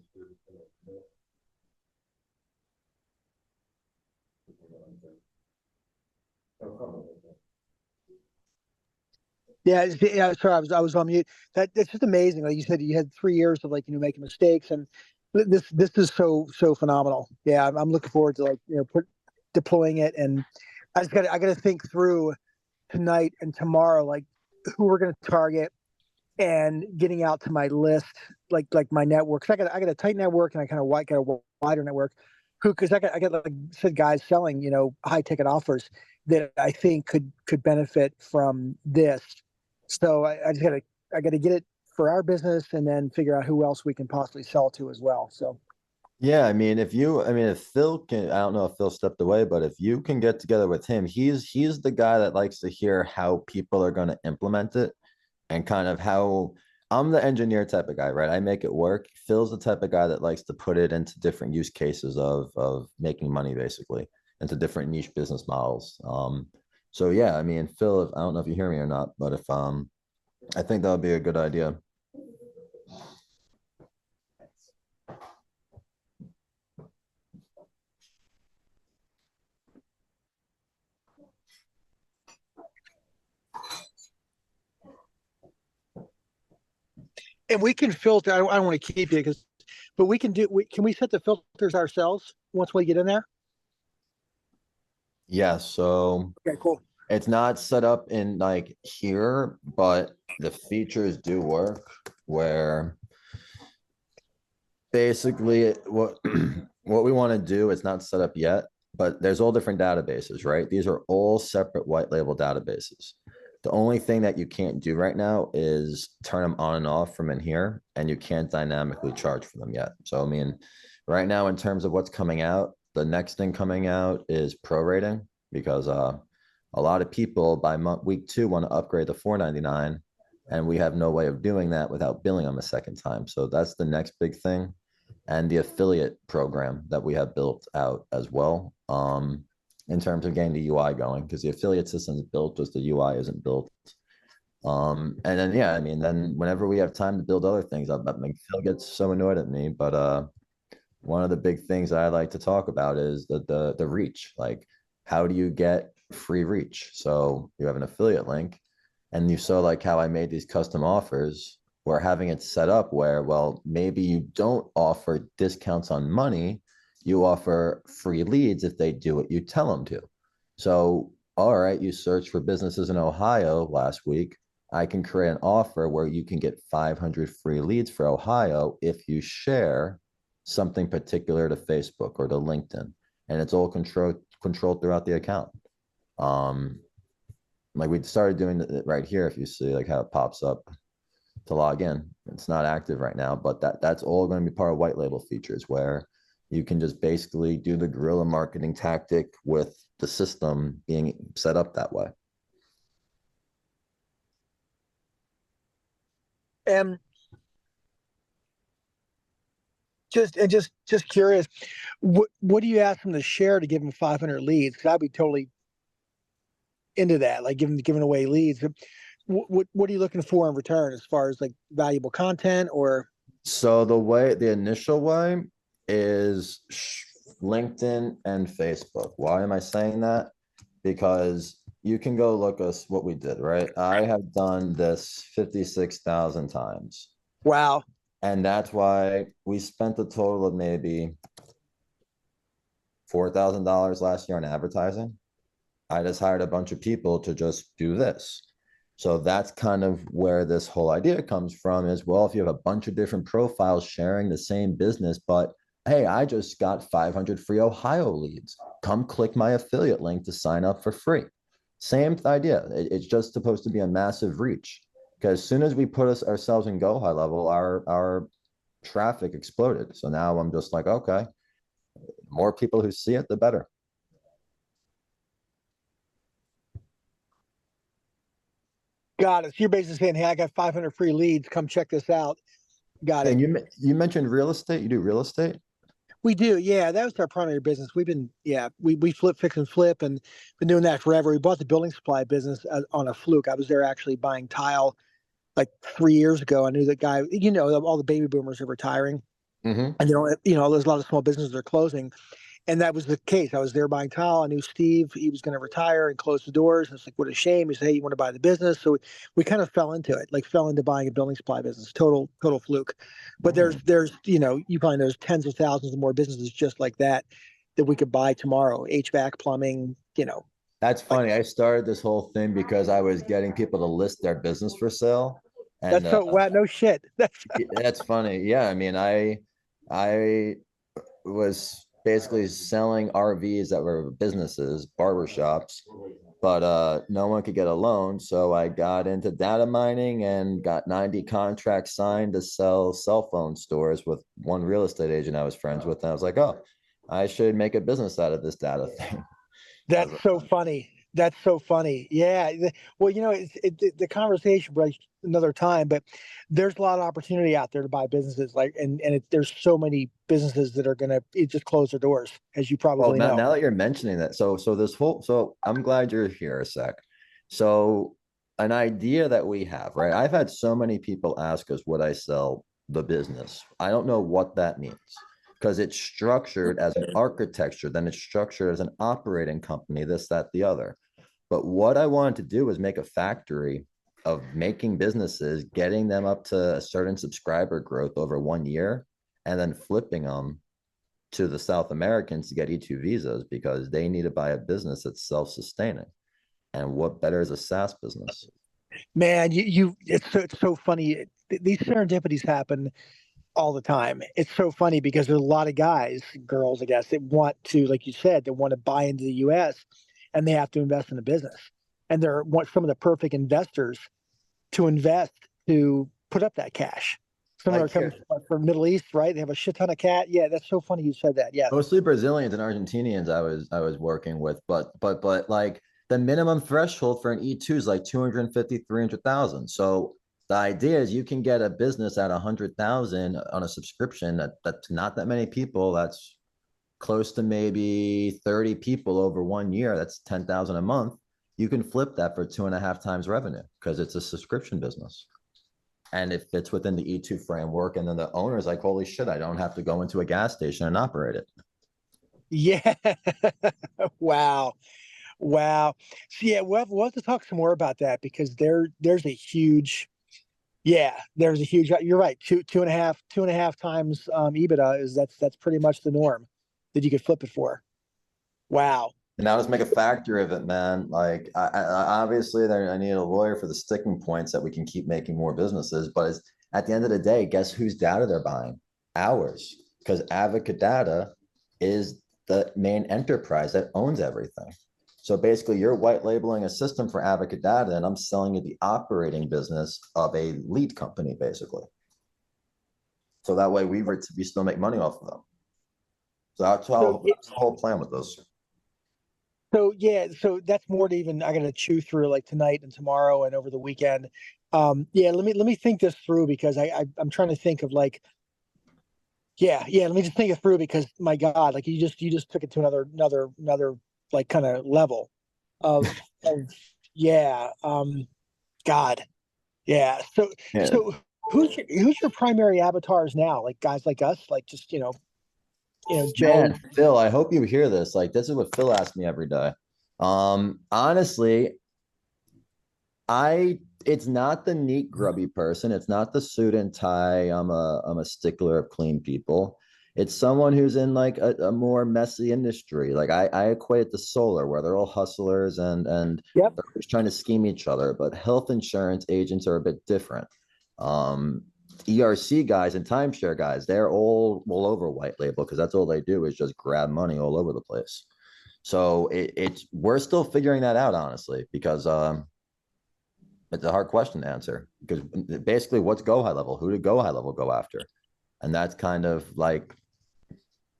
Yeah. Sorry, I was on mute. That's just amazing. Like you said, you had 3 years of making mistakes, and this is so phenomenal. Yeah, I'm looking forward to deploying it, and I got to think through tonight and tomorrow, like who we're going to target and getting out to my list, like my network. 'Cause I got a tight network, and I kind of got a wider network. Because I got like I said, guys selling high ticket offers that I think could benefit from this. So I gotta get it for our business, and then figure out who else we can possibly sell to as well. So Yeah, I mean, if Phil can, I don't know if Phil stepped away, but if you can get together with him, he's the guy that likes to hear how people are going to implement it, and kind of how I'm the engineer type of guy, right? I make it work. Phil's the type of guy that likes to put it into different use cases of making money, basically, into different niche business models. So yeah, I mean, Phil, I don't know if you hear me or not, but if I think that would be a good idea. and we can filter. I don't want to keep you but we can can we set the filters ourselves once we get in there? Yeah, so Okay, cool. it's not set up in like here, but the features do work where basically what what we want to do is not set up yet, but there's all different databases, right? These are all separate white label databases. The only thing that you can't do right now is turn them on and off from in here, and you can't dynamically charge for them yet. So I mean, right now in terms of what's coming out, the next thing coming out is prorating, because a lot of people by week 2 want to upgrade to $4.99, and we have no way of doing that without billing them a second time. So that's the next big thing. And the affiliate program that we have built out as well, in terms of getting the UI going, because the affiliate system is built, just the UI isn't built. And then yeah, I mean, then whenever we have time to build other things, I mean, Phil gets so annoyed at me, but one of the big things I like to talk about is the reach. Like, how do you get free reach? So you have an affiliate link, and you saw like how I made these custom offers. We're having it set up where, well, maybe you don't offer discounts on money, you offer free leads if they do what you tell them to. So, all right, you search for businesses in Ohio last week. I can create an offer where you can get 500 free leads for Ohio if you share something particular to Facebook or to LinkedIn, and it's all controlled throughout the account. Like we started doing it right here. If you see like how it pops up to log in, it's not active right now, but that's all going to be part of white label features, where you can just basically do the guerrilla marketing tactic with the system being set up that way. And just curious, what do you ask them to share to give them 500 leads? Because I'd be totally into that, like giving away leads. What are you looking for in return, as far as like valuable content? Or So the initial way is LinkedIn and Facebook. Why am I saying that? Because you can go look us what we did, right? I have done this 56,000 times. wow. And that's why we spent a total of maybe $4,000 last year on advertising. I just hired a bunch of people to just do this. So that's kind of where this whole idea comes from, is, well, if you have a bunch of different profiles sharing the same business, but hey, I just got 500 free Ohio leads. Come click my affiliate link to sign up for free. Same idea. It's just supposed to be a massive reach, because as soon as we put ourselves in GoHighLevel, our traffic exploded. So now I'm just like, okay, more people who see it, the better. Got it. So you're basically saying, hey, I got 500 free leads. Come check this out. Got it. And you mentioned real estate. You do real estate? We do. Yeah. That was our primary business. We've been, yeah, we flip, fix and flip and been doing that forever. We bought the building supply business on a fluke. I was there actually buying tile like 3 years ago. I knew that guy, all the baby boomers are retiring Mm-hmm. and there's a lot of small businesses that are closing. And that was the case. I was there buying tile. I knew Steve, he was going to retire and close the doors. And it's like, what a shame. He said, hey, you want to buy the business? So we kind of fell into it, like fell into buying a building supply business, total fluke. But there's, you probably know there's tens of thousands of more businesses just like that we could buy tomorrow. HVAC, plumbing, That's like funny. I started this whole thing because I was getting people to list their business for sale. And that's so, wow, no shit. that's funny. Yeah. I mean, I was basically selling RVs that were businesses, barbershops, but no one could get a loan. So I got into data mining and got 90 contracts signed to sell cell phone stores with one real estate agent I was friends with. And I was like, oh, I should make a business out of this data thing. That's so funny. That's so funny. Yeah. Well, the conversation breaks another time, but there's a lot of opportunity out there to buy businesses there's so many businesses that are going to just close their doors, as you Well, probably know. now that you're mentioning that, so I'm glad you're here a sec. So an idea that we have, right? I've had so many people ask us, would I sell the business? I don't know what that means because it's structured as an architecture, then it's structured as an operating company, this, that, the other. But what I wanted to do was make a factory of making businesses, getting them up to a certain subscriber growth over 1 year, and then flipping them to the South Americans to get E2 visas because they need to buy a business that's self-sustaining. And what better is a SaaS business? Man, it's so funny. These serendipities happen all the time. It's so funny because there's a lot of guys, girls, I guess, that want to, like you said, they want to buy into the US and they have to invest in a business. And they're some of the perfect investors to invest to put up that cash. Some Like are coming from Middle East, right? They have a shit ton of cat. Yeah, that's so funny you said that. Yeah. mostly Brazilians and Argentinians I was working with, but like the minimum threshold for an E2 is like 250, 300,000. So the idea is you can get a business at 100,000 on a subscription that's not that many people. That's close to maybe 30 people over 1 year. That's 10,000 a month. You can flip that for 2.5 times revenue because it's a subscription business. And it fits within the E2 framework. And then the owner's like, holy shit, I don't have to go into a gas station and operate it. Yeah. Wow. Wow. So yeah, we'll have to talk some more about that because there's a huge, you're right. Two and a half times EBITDA that's pretty much the norm that you could flip it for. Wow. And now let's make a factor of it, man. Like, I obviously, I need a lawyer for the sticking points that we can keep making more businesses. But at the end of the day, guess whose data they're buying? Ours, because Avocadata is the main enterprise that owns everything. So basically, you're white labeling a system for Avocadata, and I'm selling you the operating business of a lead company, basically. So that way, we still make money off of them. So that's the whole plan with those. So yeah, so that's more to even I gotta chew through like tonight and tomorrow and over the weekend. Yeah, let me think this through because I'm trying to think of like let me just think it through because my God, like you just took it to another like kind of level of yeah, God. Yeah. So who's your primary avatars now? Like guys like us, like just Joe. Man, Phil, I hope you hear this. Like, this is what Phil asks me every day. Honestly, it's not the neat, grubby person. It's not the suit and tie. I'm a stickler of clean people. It's someone who's in like a more messy industry. Like I equate it to solar, where they're all hustlers and Yep. they're just trying to scheme each other. But health insurance agents are a bit different. ERC guys and timeshare guys, they're all over white label because that's all they do is just grab money all over the place. So we're still figuring that out, honestly, because it's a hard question to answer because basically what's GoHighLevel? Who did GoHighLevel go after? And that's kind of like,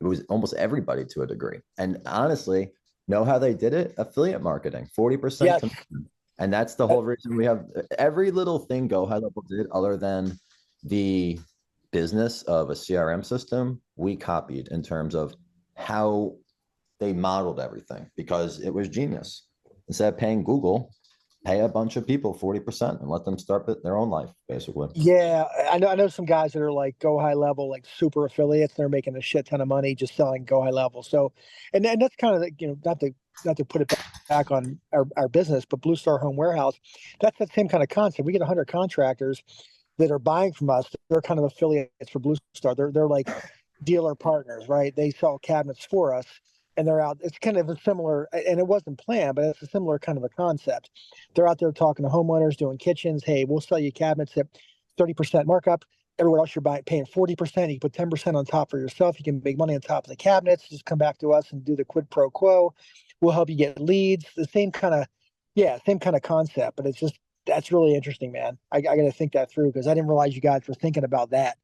it was almost everybody to a degree. And honestly, know how they did it? Affiliate marketing, 40% Yes. commission. And that's the whole reason we have every little thing GoHighLevel did other than the business of a CRM system, we copied in terms of how they modeled everything because it was genius. Instead of paying Google, pay a bunch of people 40% and let them start their own life, basically. Yeah, I know some guys that are like GoHighLevel, like super affiliates. They're making a shit ton of money just selling GoHighLevel. So, and that's kind of you know, not to put it back on our business, but Blue Star Home Warehouse, that's that same kind of concept. We get 100 contractors that are buying from us. They're kind of affiliates for Blue Star. They're like dealer partners, right? They sell cabinets for us, and they're out. It's kind of a similar, and it wasn't planned, but it's a similar kind of a concept. They're out there talking to homeowners, doing kitchens. Hey, we'll sell you cabinets at 30% markup. Everyone else you're paying 40%. You put 10% on top for yourself. You can make money on top of the cabinets. Just come back to us and do the quid pro quo. We'll help you get leads. The same kind of concept. But it's just, that's really interesting, man. I got to think that through because I didn't realize you guys were thinking about that,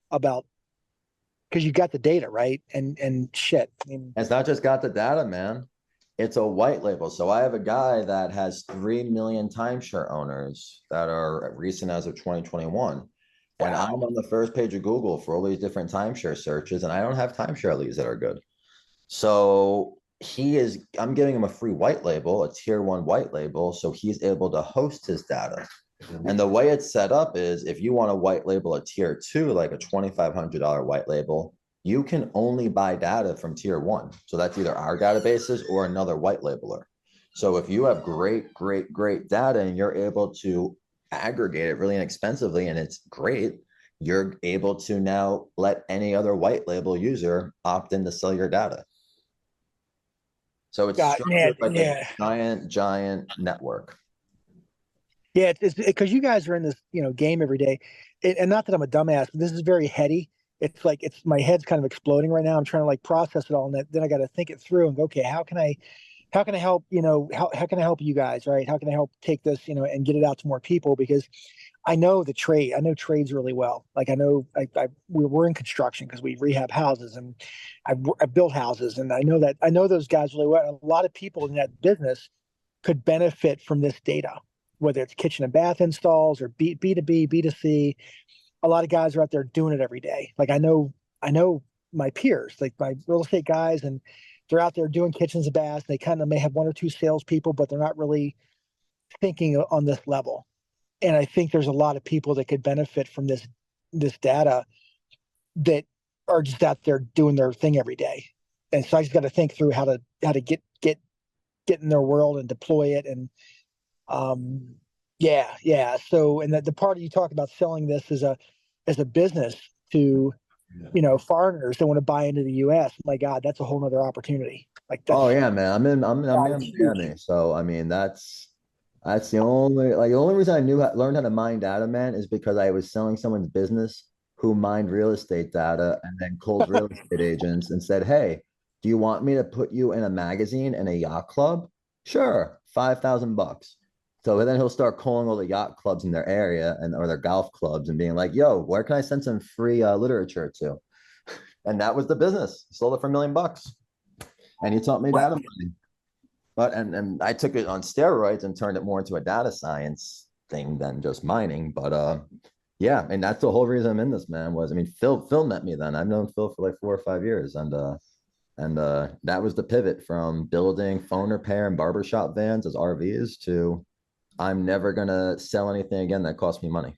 because you got the data, right? And shit. I mean, it's not just got the data, man. It's a white label. So I have a guy that has 3 million timeshare owners that are recent as of 2021. And wow. I'm on the first page of Google for all these different timeshare searches, and I don't have timeshare leads that are good. So I'm giving him a free white label, a tier 1 white label. So he's able to host his data. And the way it's set up is if you want to white label a tier 2, like a $2,500 white label, you can only buy data from tier 1. So that's either our databases or another white labeler. So if you have great data and you're able to aggregate it really inexpensively and it's great, you're able to now let any other white label user opt in to sell your data. So it's structured like a giant network. Yeah, it's because you guys are in this, game every day, and not that I'm a dumbass, but this is very heady. It's like my head's kind of exploding right now. I'm trying to like process it all, and then I got to think it through and go, okay, how can I help? How can I help you guys, right? How can I help take this, and get it out to more people? Because I know the trade. I know trades really well. Like I know we're in construction because we rehab houses, and I built houses, and I know those guys really well. A lot of people in that business could benefit from this data, whether it's kitchen and bath installs or B2B, B2C. A lot of guys are out there doing it every day. Like I know my peers, like my real estate guys, and they're out there doing kitchens and baths. They kind of may have 1 or 2 salespeople, but they're not really thinking on this level. And I think there's a lot of people that could benefit from this data that are just out there doing their thing every day. And so I just got to think through how to get in their world and deploy it. And yeah. So, and the part of you talk about selling this as a business to, foreigners that want to buy into the U.S. My God, that's a whole nother opportunity. Like, oh yeah, man, I'm in Miami. So I mean, that's the only reason I learned how to mine data, man, is because I was selling someone's business who mined real estate data and then called real estate agents and said, hey, do you want me to put you in a magazine and a yacht club? Sure, $5,000. So then he'll start calling all the yacht clubs in their area or their golf clubs and being like, yo, where can I send some free literature to? And that was the business. He sold it for $1 million. And he taught me data mining. But and I took it on steroids and turned it more into a data science thing than just mining. But yeah, and that's the whole reason I'm in this, man, Phil met me then. I've known Phil for like 4 or 5 years. And that was the pivot from building phone repair and barbershop vans as RVs to I'm never gonna sell anything again that costs me money,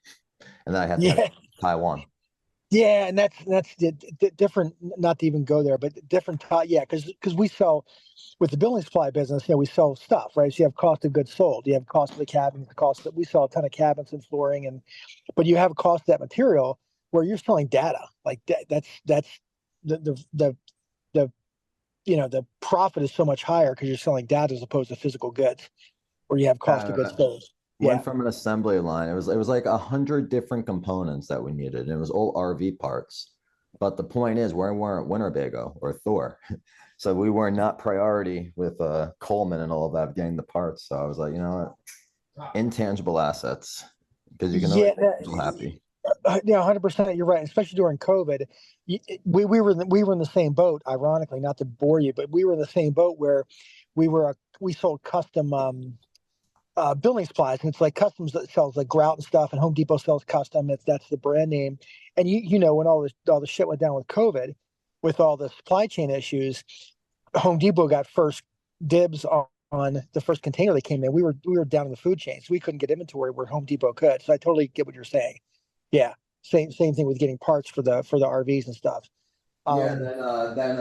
and then I have to have Taiwan. Yeah, and that's different. Not to even go there, but different. Yeah, because we sell with the building supply business. We sell stuff, right? So you have cost of goods sold. You have cost of the cabinets, the cost that we sell a ton of cabinets and flooring, but you have a cost of that material where you're selling data. Like that's the profit is so much higher because you're selling data as opposed to physical goods, where you have cost of goods sold. Went from an assembly line. It was like 100 different components that we needed. And it was all RV parts. But the point is, we weren't Winnebago or Thor. So we were not priority with Coleman and all of that getting the parts. So I was like, intangible assets because you can always feel happy. Yeah, 100%. You're right. Especially during COVID, we were in the same boat. Ironically, not to bore you, but we were in the same boat where we sold custom building supplies, and it's like Customs that sells like grout and stuff, and Home Depot sells custom. That's the brand name. And you know, when all the shit went down with COVID, with all the supply chain issues, Home Depot got first dibs on the first container that came in. We were down in the food chain, so we couldn't get inventory where Home Depot could. So I totally get what you're saying. Yeah, same thing with getting parts for the RVs and stuff. Yeah, then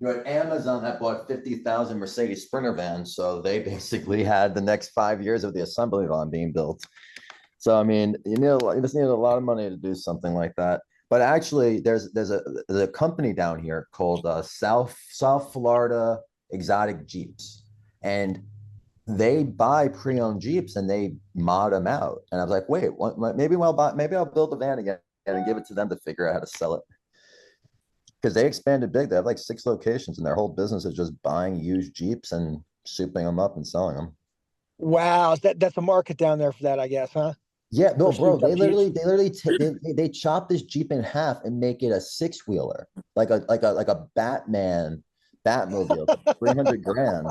you had Amazon that bought 50,000 Mercedes Sprinter vans, so they basically had the next 5 years of the assembly line being built. So I mean, you just needed a lot of money to do something like that. But actually, there's a company down here called South Florida Exotic Jeeps, and they buy pre-owned Jeeps and they mod them out. And I was like, wait, maybe I'll build a van again and give it to them to figure out how to sell it. Because they expanded big. They have like 6 locations, and their whole business is just buying used Jeeps and souping them up and selling them. Wow, that's a market down there for that, I guess, huh? Yeah, no, For bro. souped up They chop this Jeep in half and make it a 6-wheeler, like a Batmobile, 300 grand.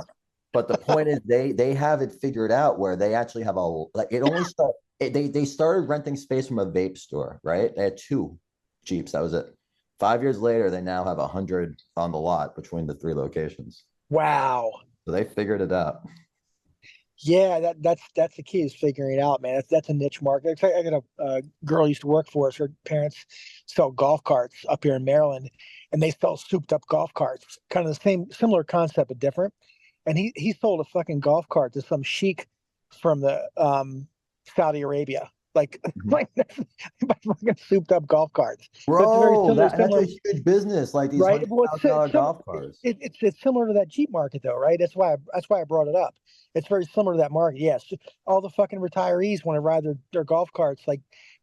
But the point is, they have it figured out where they actually have they started renting space from a vape store, right? They had 2 Jeeps. That was it. 5 years later, they now have 100 on the lot between the 3 locations. Wow. So they figured it out. Yeah, that's the key, is figuring it out, man. That's a niche market. I got a girl used to work for us. Her parents sell golf carts up here in Maryland, and they sell souped up golf carts. Kind of the similar concept, but different. And he sold a fucking golf cart to some sheik from the Saudi Arabia. Like that's fucking souped up golf carts. Bro, that's a huge business. Like these right? $100,000 golf cars. It's similar to that Jeep market, though, right? That's why I brought it up. It's very similar to that market. Yes, all the fucking retirees want to ride their golf carts, like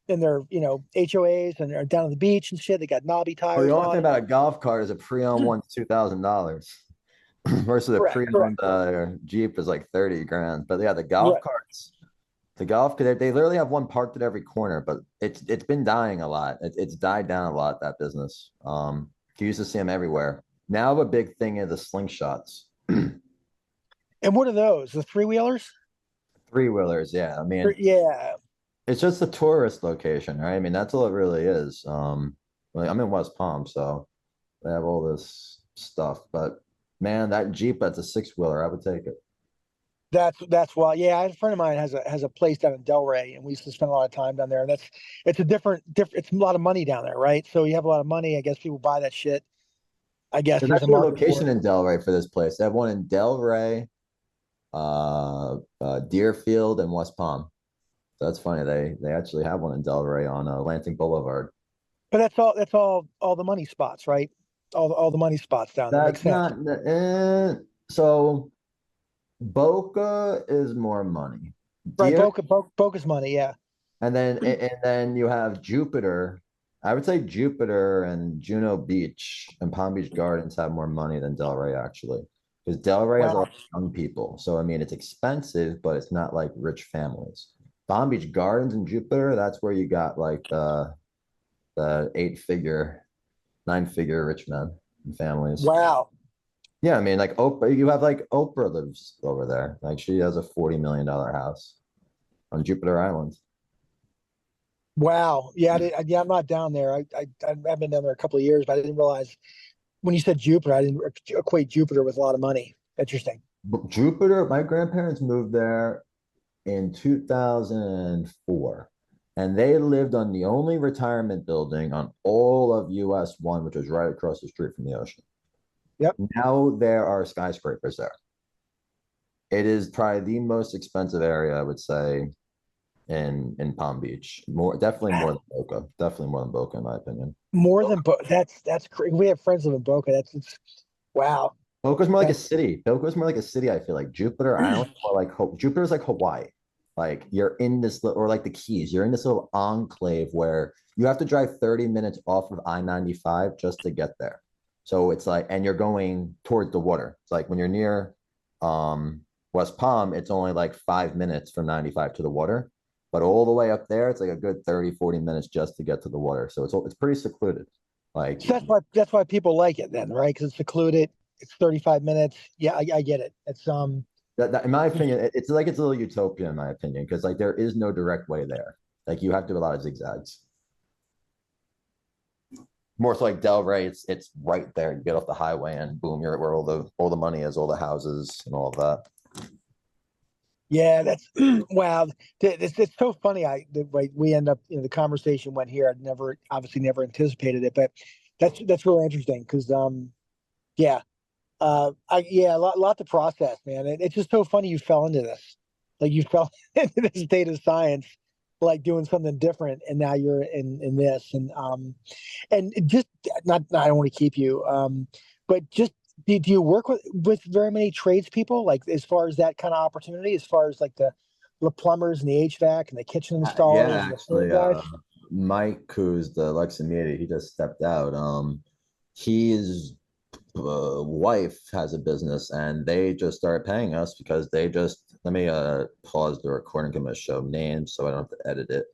in their HOAs, and they're down on the beach and shit. They got knobby tires. The only thing about a golf cart is a pre-owned one's $2,000 versus a pre-owned Jeep is like 30 grand. But yeah, the golf carts. The golf, because they literally have one parked at every corner, but it's been dying a lot. It's died down a lot, that business. You used to see them everywhere. Now a big thing is the slingshots. And what are those? The 3-wheelers? 3-wheelers, yeah. I mean, yeah, it's just a tourist location, right? I mean, that's all it really is. I'm in West Palm, so they have all this stuff. But man, that Jeep, that's a 6-wheeler. I would take it. That's why. Yeah, a friend of mine has a place down in Delray, and we used to spend a lot of time down there. And it's a different. It's a lot of money down there, right? So you have a lot of money. I guess people buy that shit. I guess there's actually a location in Delray for this place. They have one in Delray, Deerfield, and West Palm. So that's funny. They actually have one in Delray on Lansing Boulevard. But that's all the money spots, right? All the money spots down there. That's not. So Boca is more money. Right, Boca's money, yeah. And then you have Jupiter. I would say Jupiter and Juno Beach and Palm Beach Gardens have more money than Delray, actually. Because Delray has a lot of young people. So I mean, it's expensive, but it's not like rich families. Palm Beach Gardens and Jupiter, that's where you got like the 8-figure, 9-figure rich men and families. Wow. Yeah, I mean, like Oprah, you have like Oprah lives over there. Like she has a $40 million house on Jupiter Island. Wow. Yeah, I'm not down there. I've been down there a couple of years, but I didn't realize when you said Jupiter, I didn't equate Jupiter with a lot of money. Interesting. Jupiter, my grandparents moved there in 2004, and they lived on the only retirement building on all of US 1, which was right across the street from the ocean. Yep. Now there are skyscrapers there. It is probably the most expensive area, I would say, in Palm Beach. Definitely more than Boca. Definitely more than Boca, in my opinion. More than Boca. That's crazy. We have friends live in Boca. Wow. Boca's more like a city. Boca's more like a city, I feel like. Jupiter Island, or like Jupiter's like Hawaii. Like you're in this, or like the Keys, you're in this little enclave where you have to drive 30 minutes off of I-95 just to get there. So it's like, and you're going towards the water. It's like when you're near West Palm, it's only like 5 minutes from 95 to the water. But all the way up there, it's like a good 30, 40 minutes just to get to the water. So it's pretty secluded. Like so that's why people like it then, right? Because it's secluded. It's 35 minutes. Yeah, I get it. It's In my opinion, it's like it's a little utopia in my opinion, because like there is no direct way there. Like you have to do a lot of zigzags. More so like Delray, it's right there. You get off the highway and boom, you're where all the money is, all the houses and all of that. Yeah, that's wow. It's so funny. The way we end up, the conversation went here. I'd obviously never anticipated it, but that's really interesting because yeah, yeah, a lot to process, man. It's just so funny you fell into this, like you fell into this data science, like doing something different, and now you're in this, and just not. I don't want to keep you, but just do you work with very many tradespeople, like as far as that kind of opportunity, as far as like the plumbers and the HVAC and the kitchen installers Yeah, and the floor actually, guys? Mike, who's the Lexington, he just stepped out. His wife has a business, and they just started paying us because they just let me pause the recording. I'm gonna show names so I don't have to edit it.